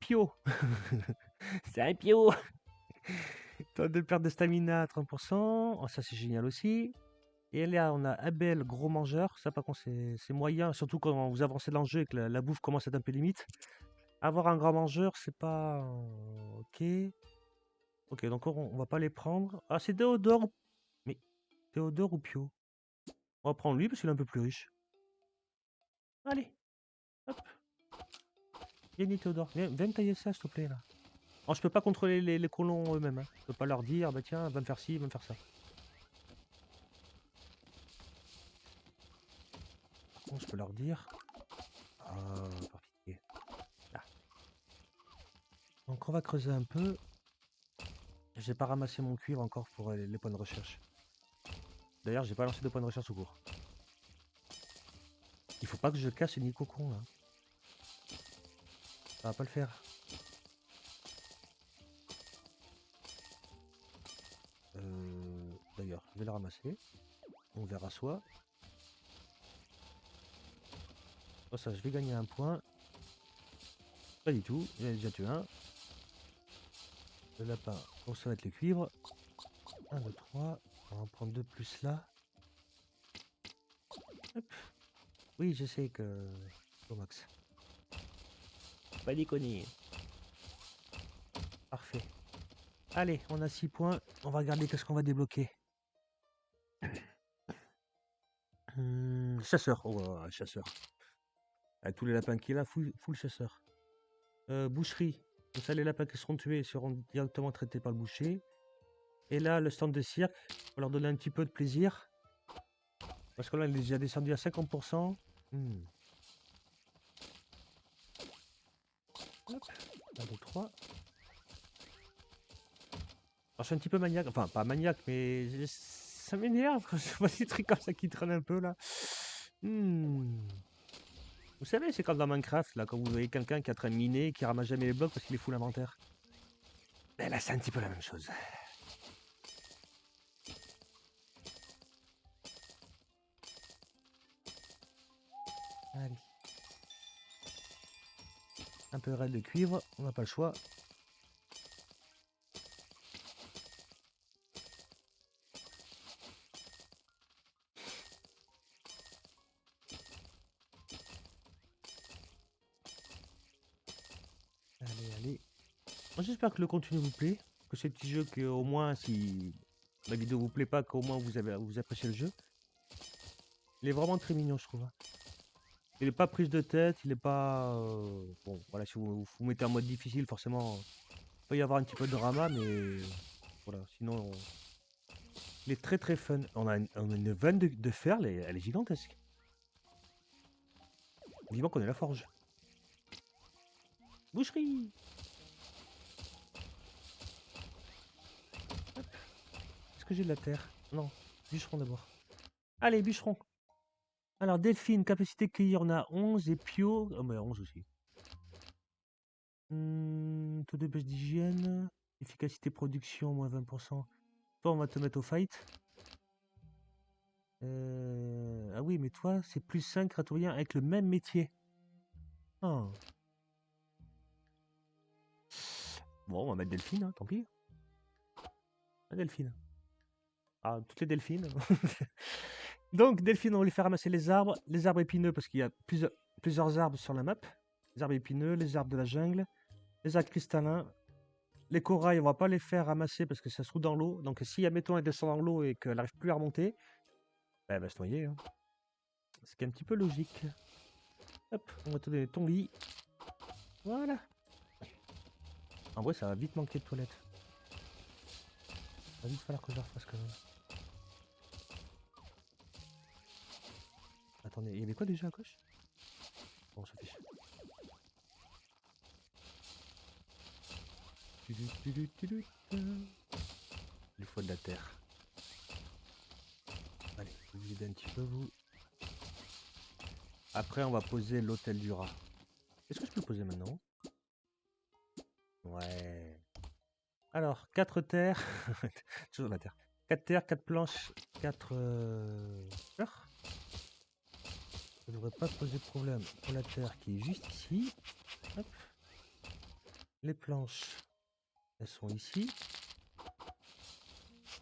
Pio. C'est un Pio. Temps de perte de stamina à 30%. Oh, ça, c'est génial aussi. Et là, on a Abel, gros mangeur. Ça, par contre, c'est moyen. Surtout quand vous avancez dans le jeu et que la bouffe commence à être un peu limite. Avoir un grand mangeur, c'est pas... Ok. Ok, donc on va pas les prendre. Ah, c'est Théodore. Mais Théodore ou Pio? On va prendre lui parce qu'il est un peu plus riche. Allez. Hop. Viens, Théodore. Viens me tailler ça, s'il te plaît, là. Alors, je peux pas contrôler les colons eux-mêmes. Hein. Je peux pas leur dire, bah tiens, va me faire ci, va me faire ça. Par contre, je peux leur dire. Ah, par pitié. Là. Donc, on va creuser un peu. J'ai pas ramassé mon cuivre encore pour les points de recherche. D'ailleurs, j'ai pas lancé de points de recherche au cours. Il faut pas que je casse une cocon là. Ça va pas le faire. D'ailleurs, je vais le ramasser. On verra soit. Oh, ça, je vais gagner un point. Pas du tout, j'en ai déjà tué un. Le lapin, donc ça va être les cuivres. 1, 2, 3. On va en prendre 2 plus là. Hop. Oui, je sais que... Oh, max. Pas déconner. Parfait. Allez, on a 6 points. On va regarder qu'est-ce qu'on va débloquer. Chasseur. Oh, chasseur. Avec tous les lapins qu'il a, full chasseur. Boucherie. Donc ça, les lapins qui seront tués seront directement traités par le boucher. Et là, le stand de cirque, on va leur donner un petit peu de plaisir. Parce que là, il est déjà descendu à 50%. Hop, 1, 2, 3. Alors, je suis un petit peu maniaque. Enfin, pas maniaque, mais ça m'énerve quand je vois des trucs comme ça qui traînent un peu là. Vous savez, c'est comme dans Minecraft, là, quand vous voyez quelqu'un qui est en train de miner, qui ramasse jamais les blocs parce qu'il est fou l'inventaire. Ben là, c'est un petit peu la même chose. Allez. Un peu raide de cuivre, on n'a pas le choix. Allez. J'espère que le contenu vous plaît, que ce petit jeu, que au moins, si la vidéo vous plaît pas, qu'au moins vous appréciez le jeu. Il est vraiment très mignon, je trouve. Il est pas prise de tête, il est pas... bon, voilà, si vous mettez en mode difficile, forcément, il peut y avoir un petit peu de drama, mais voilà, sinon, il est très très fun. On a une vanne de fer, elle est gigantesque. Vivement qu'on ait la forge. Boucherie! Est-ce que j'ai de la terre? Non, bûcheron d'abord. Allez, bûcheron! Alors, Delphine, capacité de cueillir, on a 11 et Pio, oh, bah, 11 aussi. Taux de baisse d'hygiène, efficacité production, moins 20%. Toi, on va te mettre au fight. Ah oui, mais toi, c'est plus 5 ratouriens avec le même métier. Ah. Bon, on va mettre Delphine, hein, tant pis. Ah, Delphine. Ah, toutes les Delphines. Donc, Delphine, on va lui faire ramasser les arbres épineux, parce qu'il y a plusieurs arbres sur la map. Les arbres épineux, les arbres de la jungle, les arbres cristallins. Les corails, on va pas les faire ramasser parce que ça se trouve dans l'eau. Donc, si, admettons, elle descend dans l'eau et qu'elle n'arrive plus à remonter, ben, elle va se noyer. Hein. Ce qui est un petit peu logique. Hop, on va te donner ton lit. Voilà. En vrai, ça va vite manquer de toilettes. Il va vite falloir que je la refasse quand même. Attendez, il y avait quoi déjà à gauche? Bon, on se fiche. Il faut de la terre. Allez, vous videz un petit peu vous. Après, on va poser l'hôtel du rat. Est-ce que je peux le poser maintenant? Ouais. Alors, 4 terres. Toujours la terre. 4 terres, 4 planches, 4 fleurs. Ça ne devrait pas poser de problème pour la terre qui est juste ici. Hop. Les planches, elles sont ici.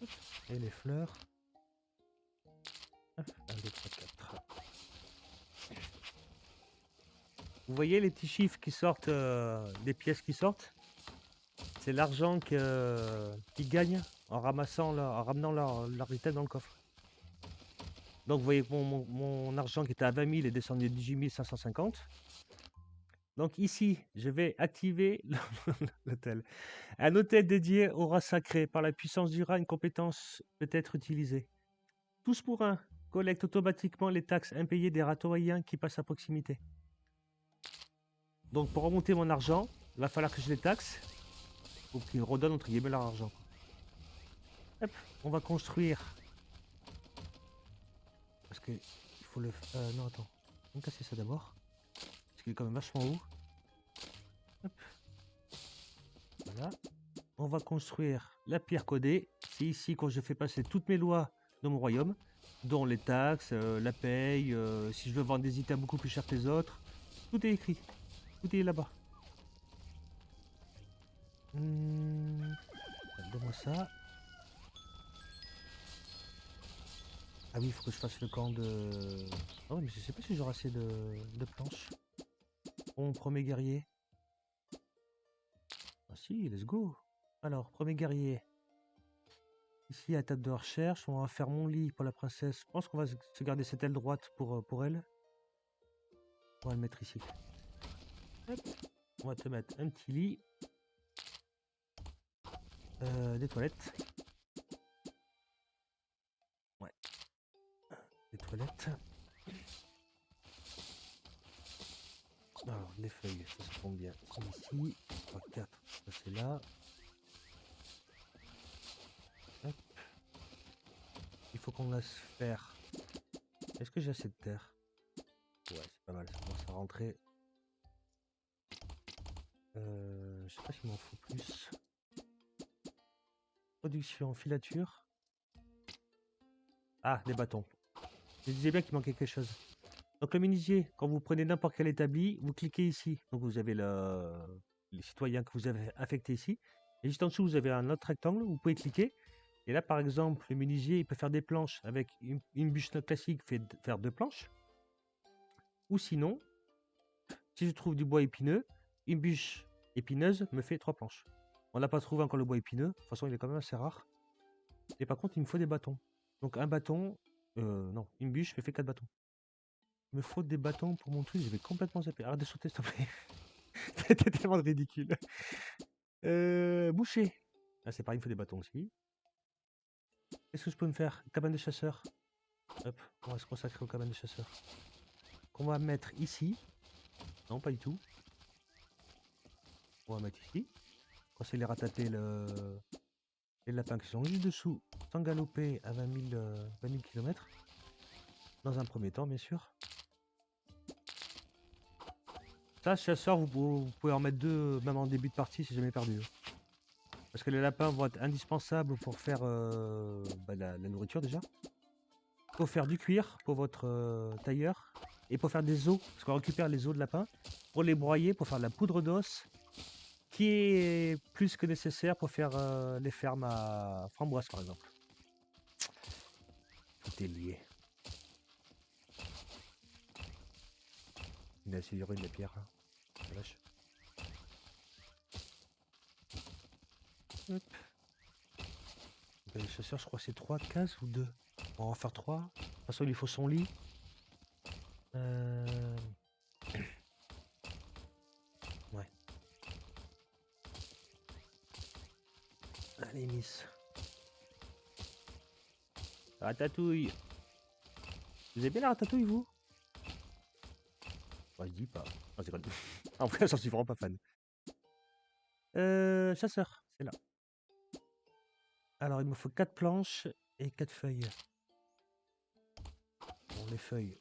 Hop. Et les fleurs. 1, 2, 3, 4. Vous voyez les petits chiffres qui sortent, des pièces qui sortent? C'est l'argent qu'ils gagnent en ramenant leur item dans le coffre. Donc vous voyez que mon argent qui était à 20 000 est descendu à 18 550. Donc ici, je vais activer l'hôtel. Un hôtel dédié au rat sacré. Par la puissance du rat, une compétence peut être utilisée. Tous pour un collecte automatiquement les taxes impayées des ratouriens qui passent à proximité. Donc pour remonter mon argent, il va falloir que je les taxe pour qu'ils redonnent entre guillemets leur argent. Hop, on va construire. Parce que il faut le... non, attends. On va casser ça d'abord. Parce qu'il est quand même vachement haut. Hop. Voilà. On va construire la pierre codée. C'est ici quand je fais passer toutes mes lois dans mon royaume, dont les taxes, la paye, si je veux vendre des items beaucoup plus chers que les autres. Tout est écrit. Tout est là-bas. Donne-moi ça. Ah oui, il faut que je fasse le camp de... Ah oui, mais je sais pas si j'aurai assez de planches. Bon, premier guerrier. Ah si, let's go. Alors, premier guerrier. Ici, à table de recherche, on va faire mon lit pour la princesse. Je pense qu'on va se garder cette aile droite pour elle. On va le mettre ici. Hop. On va te mettre un petit lit. Des toilettes. Ouais. Des toilettes. Alors, les feuilles, ça tombe bien. C'est ici. 3, 4, ça c'est là. Hop. Il faut qu'on laisse faire. Est-ce que j'ai assez de terre? Ouais, c'est pas mal, ça commence à rentrer. Je sais pas s'il m'en faut plus. Production, filature. Ah, des bâtons. Je disais bien qu'il manquait quelque chose. Donc le menuisier, quand vous prenez n'importe quel établi, vous cliquez ici. Donc vous avez les citoyens que vous avez affectés ici. Et juste en dessous, vous avez un autre rectangle, vous pouvez cliquer. Et là, par exemple, le menuisier, il peut faire des planches avec une bûche classique, faire 2 planches. Ou sinon, si je trouve du bois épineux, une bûche épineuse me fait 3 planches. On n'a pas trouvé encore le bois épineux. De toute façon, il est quand même assez rare. Et par contre, il me faut des bâtons. Donc un bâton, non, une bûche me fait 4 bâtons. Il me faut des bâtons pour mon truc, je vais complètement zapper. Arrête de sauter, s'il te plaît. C'était tellement ridicule. Boucher. Ah, c'est pareil, il me faut des bâtons aussi. Qu'est-ce que je peux me faire? Cabane de chasseur. Hop, on va se consacrer aux cabanes de chasseurs. Qu'on va mettre ici. Non, pas du tout. On va mettre ici. Quand c'est les rataper les lapins qui sont juste dessous, sans galoper à 20 000 km. Dans un premier temps, bien sûr. Ça, chasseur, vous pouvez en mettre 2, même en début de partie, si jamais perdu. Parce que les lapins vont être indispensables pour faire la nourriture déjà. Pour faire du cuir pour votre tailleur. Et pour faire des os, parce qu'on récupère les os de lapin. Pour les broyer, pour faire de la poudre d'os. Qui est plus que nécessaire pour faire les fermes à framboise, par exemple. Tout est lié. Il a essayé de la pierre, là. La vache. Hop. Le chasseur, je crois que c'est 3 cases ou 2. On va en faire 3. De toute façon, il lui faut son lit. Ouais. Allez, Miss. Ratatouille. Vous avez bien la ratatouille, vous? Bah, je dis pas. Ah, c'est quoi. En vrai, j'en suis vraiment pas fan. Chasseur, c'est là. Alors, il me faut 4 planches et 4 feuilles. Bon, les feuilles.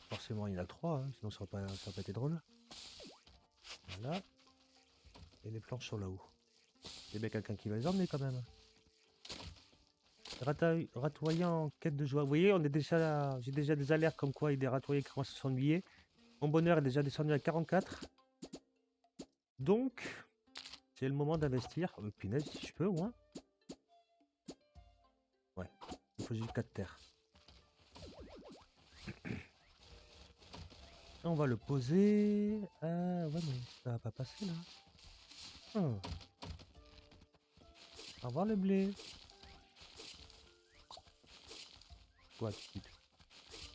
Forcément, il y en a 3, hein, sinon ça aurait pas été drôle. Voilà. Et les planches sont là-haut. Il y a bien quelqu'un qui va les emmener quand même. Ratoyant en quête de joie. Vous voyez, j'ai déjà des alertes comme quoi il y a des ratoyés qui commencent à s'ennuyer. Mon bonheur est déjà descendu à 44. Donc, c'est le moment d'investir. Punaise, si je peux au moins. Ouais, il faut juste 4 terres. On va le poser. Ouais, mais ça va pas passer là. Au revoir le blé. Ouais, tout de suite.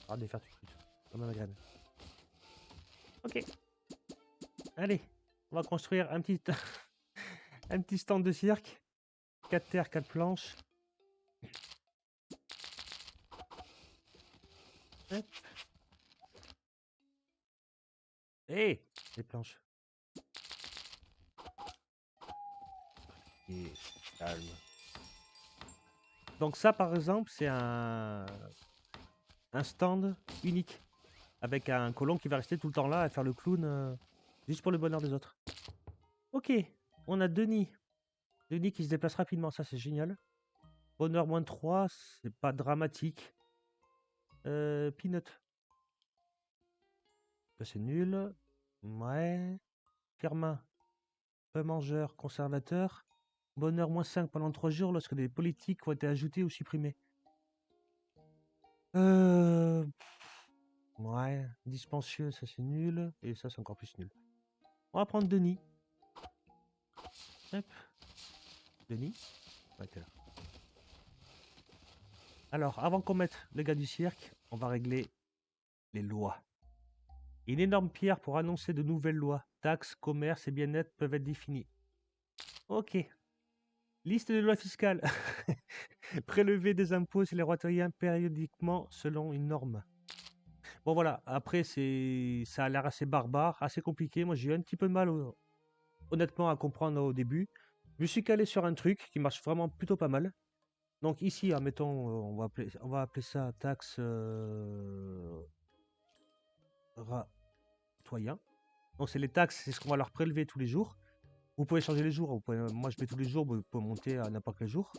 Arrête de faire tout de suite. Comme ma graine. Ok. Allez, on va construire un petit, un petit stand de cirque. 4 terres, 4 planches. Hop. Hé, les planches. Et calme. Donc ça, par exemple, c'est un stand unique. Avec un colon qui va rester tout le temps là à faire le clown juste pour le bonheur des autres. Ok, on a Denis. Denis qui se déplace rapidement, ça c'est génial. Bonheur moins 3, c'est pas dramatique. Peanut. Ça c'est nul. Ouais. Firmin. Peu mangeur, conservateur. Bonheur moins 5 pendant 3 jours lorsque des politiques ont été ajoutés ou supprimés. Ouais. Dispensieux, ça c'est nul. Et ça c'est encore plus nul. On va prendre Denis. Hop. Denis. Ouais, t'es là. Alors, avant qu'on mette le gars du cirque, on va régler les lois. Une énorme pierre pour annoncer de nouvelles lois. Taxes, commerce et bien-être peuvent être définis. Ok. Liste de lois fiscales. Prélever des impôts sur les royaumes périodiquement selon une norme. Bon voilà, après ça a l'air assez barbare, assez compliqué. Moi j'ai eu un petit peu de mal honnêtement à comprendre au début. Je me suis calé sur un truc qui marche vraiment plutôt pas mal. Donc ici, admettons, on va appeler ça taxe ratoyen. Donc c'est les taxes, c'est ce qu'on va leur prélever tous les jours. Vous pouvez changer les jours. Moi je mets tous les jours, vous pouvez monter à n'importe quel jour.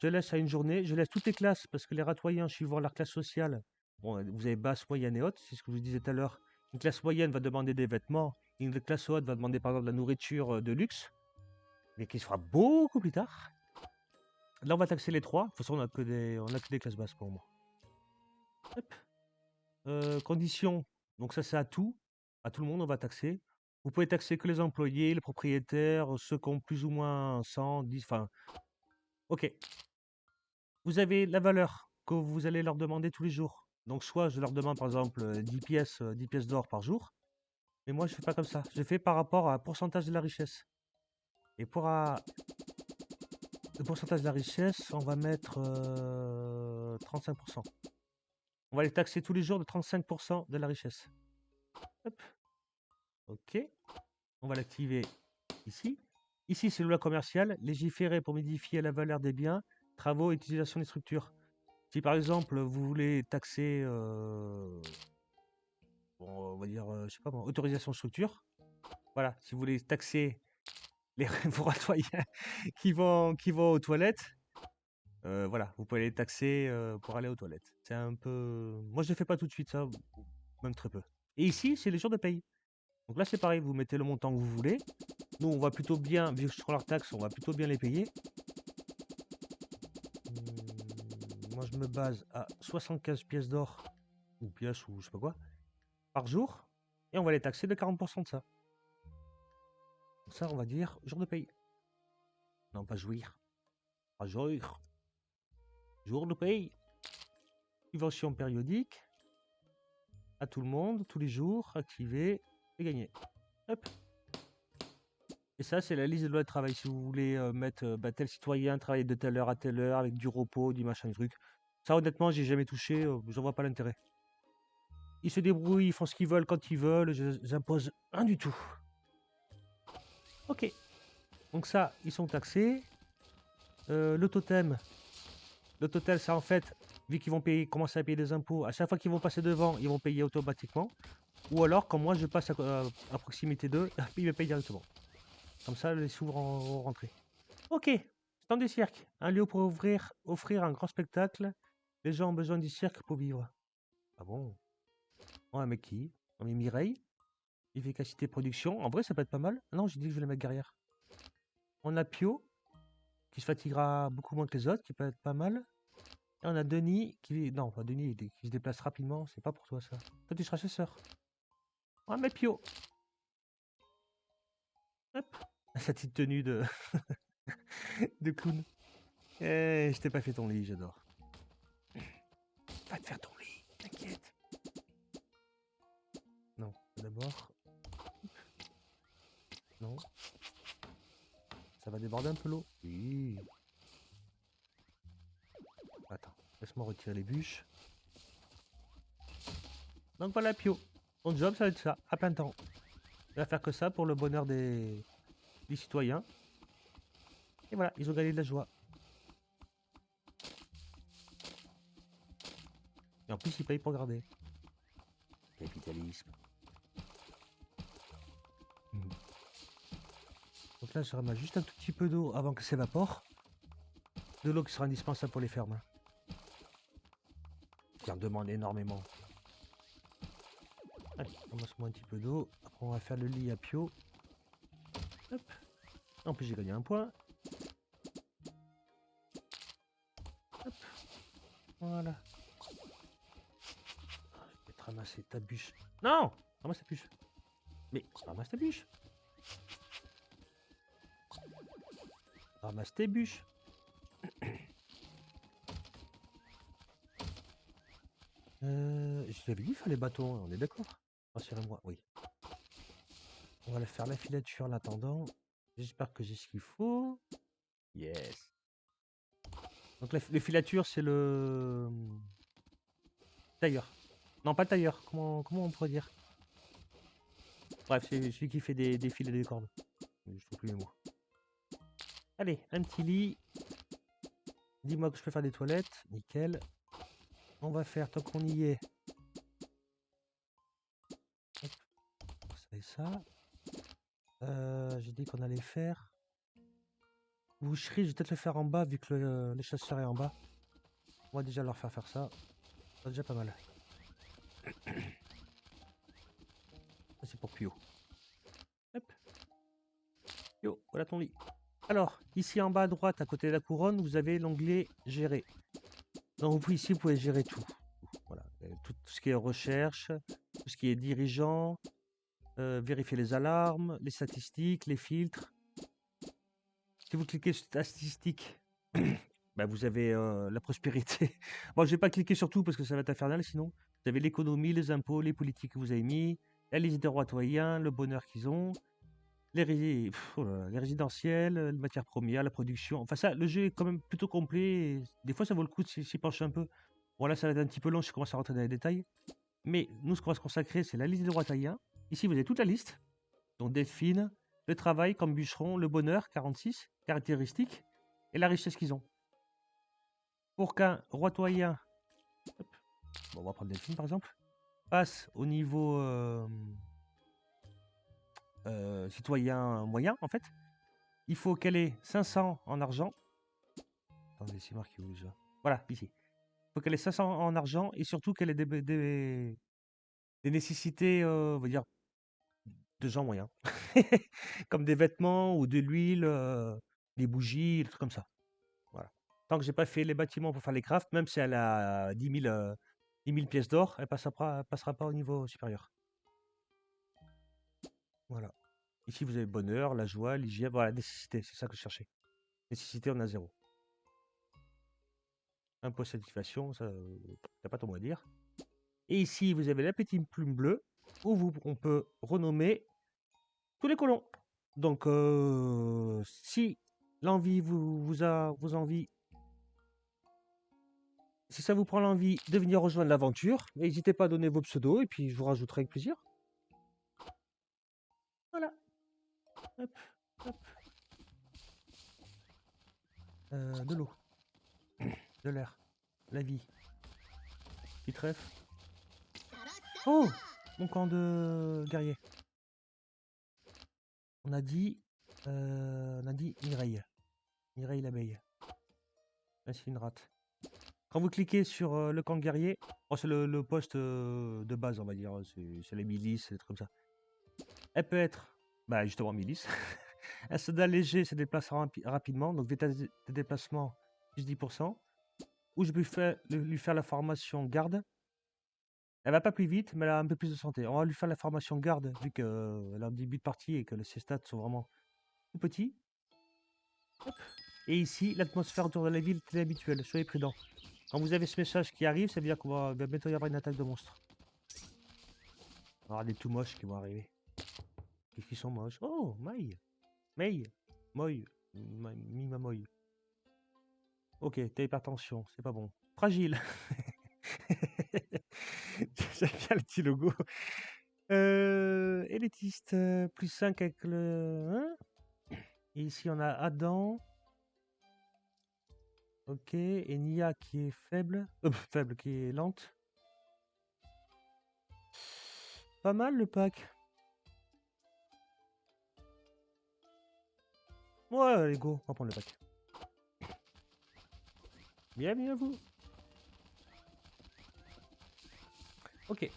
Je laisse à une journée. Je laisse toutes les classes parce que les ratoyens, suivant leur classe sociale, bon, vous avez basse, moyenne et haute. C'est ce que je vous disais tout à l'heure. Une classe moyenne va demander des vêtements. Une classe haute va demander par exemple de la nourriture de luxe, mais qui sera beaucoup plus tard. Là, on va taxer les trois. De toute façon, on a que des classes basses pour moi. Conditions. Donc ça, c'est à tout. À tout le monde, on va taxer. Vous pouvez taxer que les employés, les propriétaires, ceux qui ont plus ou moins 100, 10, enfin... Ok. Vous avez la valeur que vous allez leur demander tous les jours. Donc soit je leur demande par exemple 10 pièces d'or par jour. Mais moi, je fais pas comme ça. Je fais par rapport à un pourcentage de la richesse. Et pour le pourcentage de la richesse, on va mettre 35%. On va les taxer tous les jours de 35% de la richesse. Hop. Ok. On va l'activer ici. Ici, c'est le loi commerciale. Légiférer pour modifier la valeur des biens, travaux et utilisation des structures. Si par exemple vous voulez taxer, bon, on va dire, je sais pas moi, autorisation de structure. Voilà, si vous voulez taxer les Ratoyens qui vont aux toilettes, voilà, vous pouvez les taxer pour aller aux toilettes. C'est un peu. Moi, je ne fais pas tout de suite ça, ou même très peu. Et ici, c'est les jours de paye. Donc là, c'est pareil, vous mettez le montant que vous voulez. Nous, on va plutôt bien, vu que sur leurs taxes, on va plutôt bien les payer. Moi, je me base à 75 pièces d'or, ou pièces, ou je sais pas quoi, par jour. Et on va les taxer de 40% de ça. Donc ça, on va dire jour de paye. Non, pas jouir. Pas jouir. Jour de paye. Subvention périodique. À tout le monde, tous les jours, activé et gagné. Hop. Et ça, c'est la liste des lois de travail. Si vous voulez mettre tel citoyen travailler de telle heure à telle heure avec du repos, du machin, du truc. Ça, honnêtement, j'ai jamais touché. J'en vois pas l'intérêt. Ils se débrouillent, ils font ce qu'ils veulent quand ils veulent. J'impose rien du tout. Ok. Donc ça, ils sont taxés. Le totem, ça en fait, vu qu'ils vont commencer à payer des impôts, à chaque fois qu'ils vont passer devant, ils vont payer automatiquement. Ou alors, quand moi je passe à proximité d'eux, ils me payent directement. Comme ça, les sous vont rentrer. Ok, stand du cirque. Un lieu pour offrir un grand spectacle. Les gens ont besoin du cirque pour vivre. Ah bon? Ouais, mais qui? On met Mireille. Efficacité production. En vrai, ça peut être pas mal. Ah non, j'ai dit que je voulais mettre guerrière. On a Pio, qui se fatiguera beaucoup moins que les autres, qui peut être pas mal. Et on a Denis, qui... Non, pas Denis, qui se déplace rapidement. C'est pas pour toi, ça. Toi, tu seras chasseur. On va mettre Pio. Hop. Sa petite tenue de... de clown. Eh, je t'ai pas fait ton lit, j'adore. Va te faire ton lit, t'inquiète. Non, d'abord. Non. Ça va déborder un peu l'eau. Oui. Attends, laisse-moi retirer les bûches. Donc voilà, Pio. Ton job, ça va être ça, à plein temps. Il va faire que ça pour le bonheur des citoyens. Et voilà, ils ont gagné de la joie. Et en plus, ils payent pour garder. Capitalisme. Donc là, je ramasse juste un tout petit peu d'eau avant que ça s'évapore. De l'eau qui sera indispensable pour les fermes. Qui en demandent énormément. Allez, ramasse-moi un petit peu d'eau. Après, on va faire le lit à Pio. Hop. En plus, j'ai gagné un point. Hop. Voilà. Je vais te ramasser ta bûche. Non! Ramasse ta bûche. Mais ramasse ta bûche. Ramasse tes bûches. Je t'avais dit qu'il fallait bâton, on est d'accord? Rassurez-moi, oui. On va faire la filature en attendant. J'espère que j'ai ce qu'il faut. Yes. Donc les filatures, c'est le tailleur. Non, pas tailleur. Comment on pourrait dire? Bref, c'est celui qui fait des fils et des cordes. Je trouve plus les mots. Allez, un petit lit. Dis-moi que je peux faire des toilettes. Nickel. On va faire, tant qu'on y est. Hop. Ça et ça. J'ai dit qu'on allait faire. Boucherie, je vais peut-être le faire en bas vu que les chasseurs est en bas. On va déjà leur faire ça. C'est déjà pas mal. Ça c'est pour Pio. Hop. Pio, voilà ton lit. Alors, ici en bas à droite, à côté de la couronne, vous avez l'onglet Gérer. Donc vous, ici, vous pouvez gérer tout. Voilà. Tout ce qui est recherche, tout ce qui est dirigeant, vérifier les alarmes, les statistiques, les filtres. Si vous cliquez sur statistiques, bah, vous avez la prospérité. Bon, je vais pas cliquer sur tout parce que ça va être infernal sinon. Vous avez l'économie, les impôts, les politiques que vous avez mis, la liste des Ratoyens, le bonheur qu'ils ont, les résidentiels, les matières premières, la production. Enfin ça, le jeu est quand même plutôt complet. Des fois, ça vaut le coup de s'y pencher un peu. Bon là, ça va être un petit peu long si je commence à rentrer dans les détails. Mais nous, ce qu'on va se consacrer, c'est la liste des Ratoyens. Ici, vous avez toute la liste. Donc Delphine, le travail comme bûcheron, le bonheur, 46, caractéristiques, et la richesse qu'ils ont. Pour qu'un Ratoyen Hop. Bon, on va prendre Delphine par exemple. Passe au niveau citoyen moyen en fait. Il faut qu'elle ait 500 en argent. Attendez, c'est marqué où déjà? Voilà, ici. Il faut qu'elle ait 500 en argent et surtout qu'elle ait des nécessités, on va dire, de gens moyens. Comme des vêtements ou de l'huile, des bougies, des trucs comme ça. Voilà. Tant que j'ai pas fait les bâtiments pour faire les crafts, même si elle a 10 000 pièces d'or, elle passera pas au niveau supérieur. Voilà. Ici, vous avez le bonheur, la joie, l'hygiène, voilà, nécessité, c'est ça que je cherchais. Nécessité, on a 0. Impôt satisfaction, ça, t'as pas ton mot à dire. Et ici, vous avez la petite plume bleue, où on peut renommer tous les colons. Donc, si l'envie vous envie, si ça vous prend l'envie de venir rejoindre l'aventure, n'hésitez pas à donner vos pseudos et puis je vous rajouterai avec plaisir. Voilà. Hop, hop. De l'eau, de l'air, la vie. Petit trèfle. Oh, mon camp de guerrier. On a dit Mireille. Mireille l'abeille. Là, c'est une rate. Quand vous cliquez sur le camp de guerrier, oh, c'est le poste de base, on va dire. C'est les milices, des trucs comme ça. Elle peut être, bah justement, milice. Un soldat léger se déplace rapidement, donc vitesse de déplacement plus 10%. Ou je peux lui faire la formation garde. Elle va pas plus vite, mais elle a un peu plus de santé. On va lui faire la formation garde, vu qu'elle a un début de partie et que ses stats sont vraiment tout petits. Hop. Et ici, l'atmosphère autour de la ville est habituelle. Soyez prudents. Quand vous avez ce message qui arrive, ça veut dire qu'il va bientôt y avoir une attaque de monstres. Il va y avoir des tout moches qui vont arriver. Qu'est-ce qu'ils sont moches? Oh, Maï. Maï. Moï. Mima Moï. Ok, t'as hypertension, c'est pas bon. Fragile. J'aime bien le petit logo. Élitiste, plus 5 avec le... Hein. Et ici, on a Adam. Ok, et Nia qui est faible. Faible, qui est lente. Pas mal le pack. Ouais, allez, go, on va prendre le pack. Bienvenue à vous. Ok.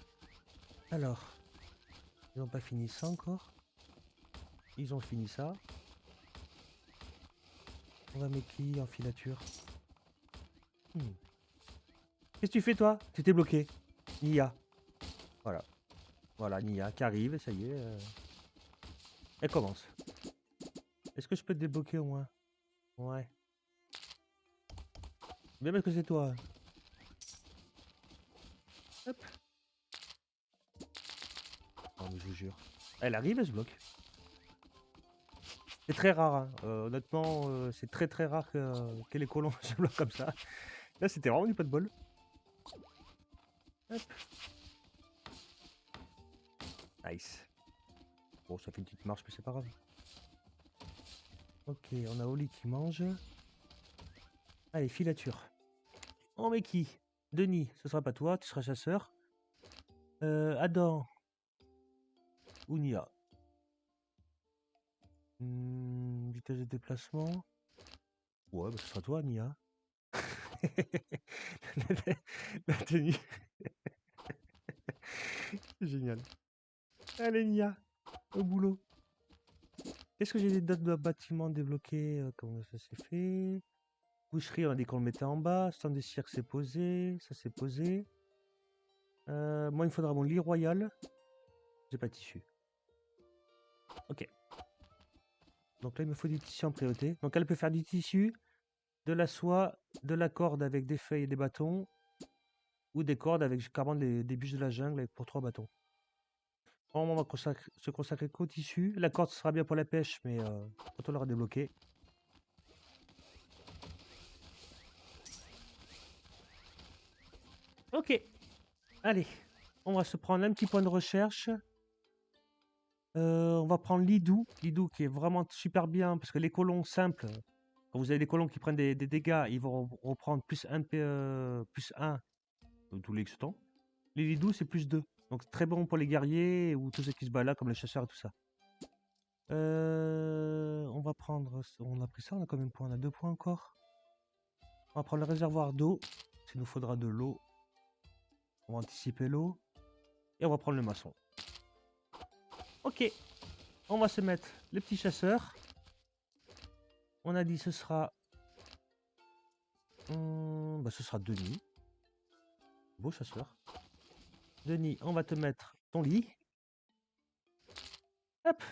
Alors, ils n'ont pas fini ça encore. Ils ont fini ça. On va mettre qui en filature? Qu'est-ce que tu fais toi? Tu t'es bloqué. Nia. Voilà. Voilà, Nia qui arrive, ça y est. Elle commence. Est-ce que je peux te débloquer au moins? Ouais. Bien parce que c'est toi. Hop. Oh, mais je vous jure. Elle arrive, elle se bloque. C'est très rare, hein. Honnêtement, c'est très très rare que les colons se bloquent comme ça. Là, c'était vraiment du pas de bol. Hop. Nice. Bon, ça fait une petite marche, mais c'est pas grave. Ok, on a Oli qui mange. Allez, filature. On met qui? Denis, ce sera pas toi, tu seras chasseur. Adam. Ounia. Vitesse de déplacement. Ouais, bah, ce sera toi, Nia. La tenue. Génial. Allez, Nia, au boulot. Est-ce que j'ai des dates de bâtiments débloqués? Comment ça s'est fait? Boucherie, on a dit qu'on le mettait en bas. Stand de cirque, c'est posé. Ça, c'est posé. Moi, il me faudra mon lit royal. J'ai pas de tissu. Ok. Donc là, il me faut du tissu en priorité. Donc elle peut faire du tissu, de la soie, de la corde avec des feuilles et des bâtons, ou des cordes avec carrément des bûches de la jungle pour 3 bâtons. On va se consacrer qu'au tissu. La corde sera bien pour la pêche, mais quand on l'aura débloqué. Ok. Allez. On va se prendre un petit point de recherche. On va prendre Lidou. Lidou qui est vraiment super bien, parce que les colons simples, quand vous avez des colons qui prennent des dégâts, ils vont reprendre plus 1 tous les X temps. Les lits doux, c'est +2. Donc très bon pour les guerriers ou tous ceux qui se baladent comme les chasseurs et tout ça. On va prendre... On a pris ça, on a combien de points? On a 2 points encore. On va prendre le réservoir d'eau. Il nous faudra de l'eau. On va anticiper l'eau. Et on va prendre le maçon. Ok. On va se mettre les petits chasseurs. On a dit ce sera... ce sera Denis. Beau chasseur. Denis, on va te mettre ton lit. Hop.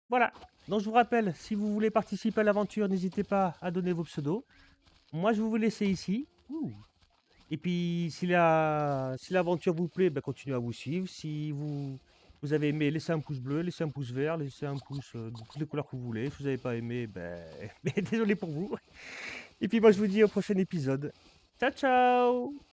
Voilà. Donc je vous rappelle, si vous voulez participer à l'aventure, n'hésitez pas à donner vos pseudos. Moi, je vais vous laisser ici. Ouh. Et puis, si l'aventure vous plaît, continuez à vous suivre. Si vous avez aimé, laissez un pouce bleu, laissez un pouce vert, laissez un pouce de toutes les couleurs que vous voulez. Si vous n'avez pas aimé, mais désolé pour vous. Et puis moi, je vous dis au prochain épisode. Ciao, ciao!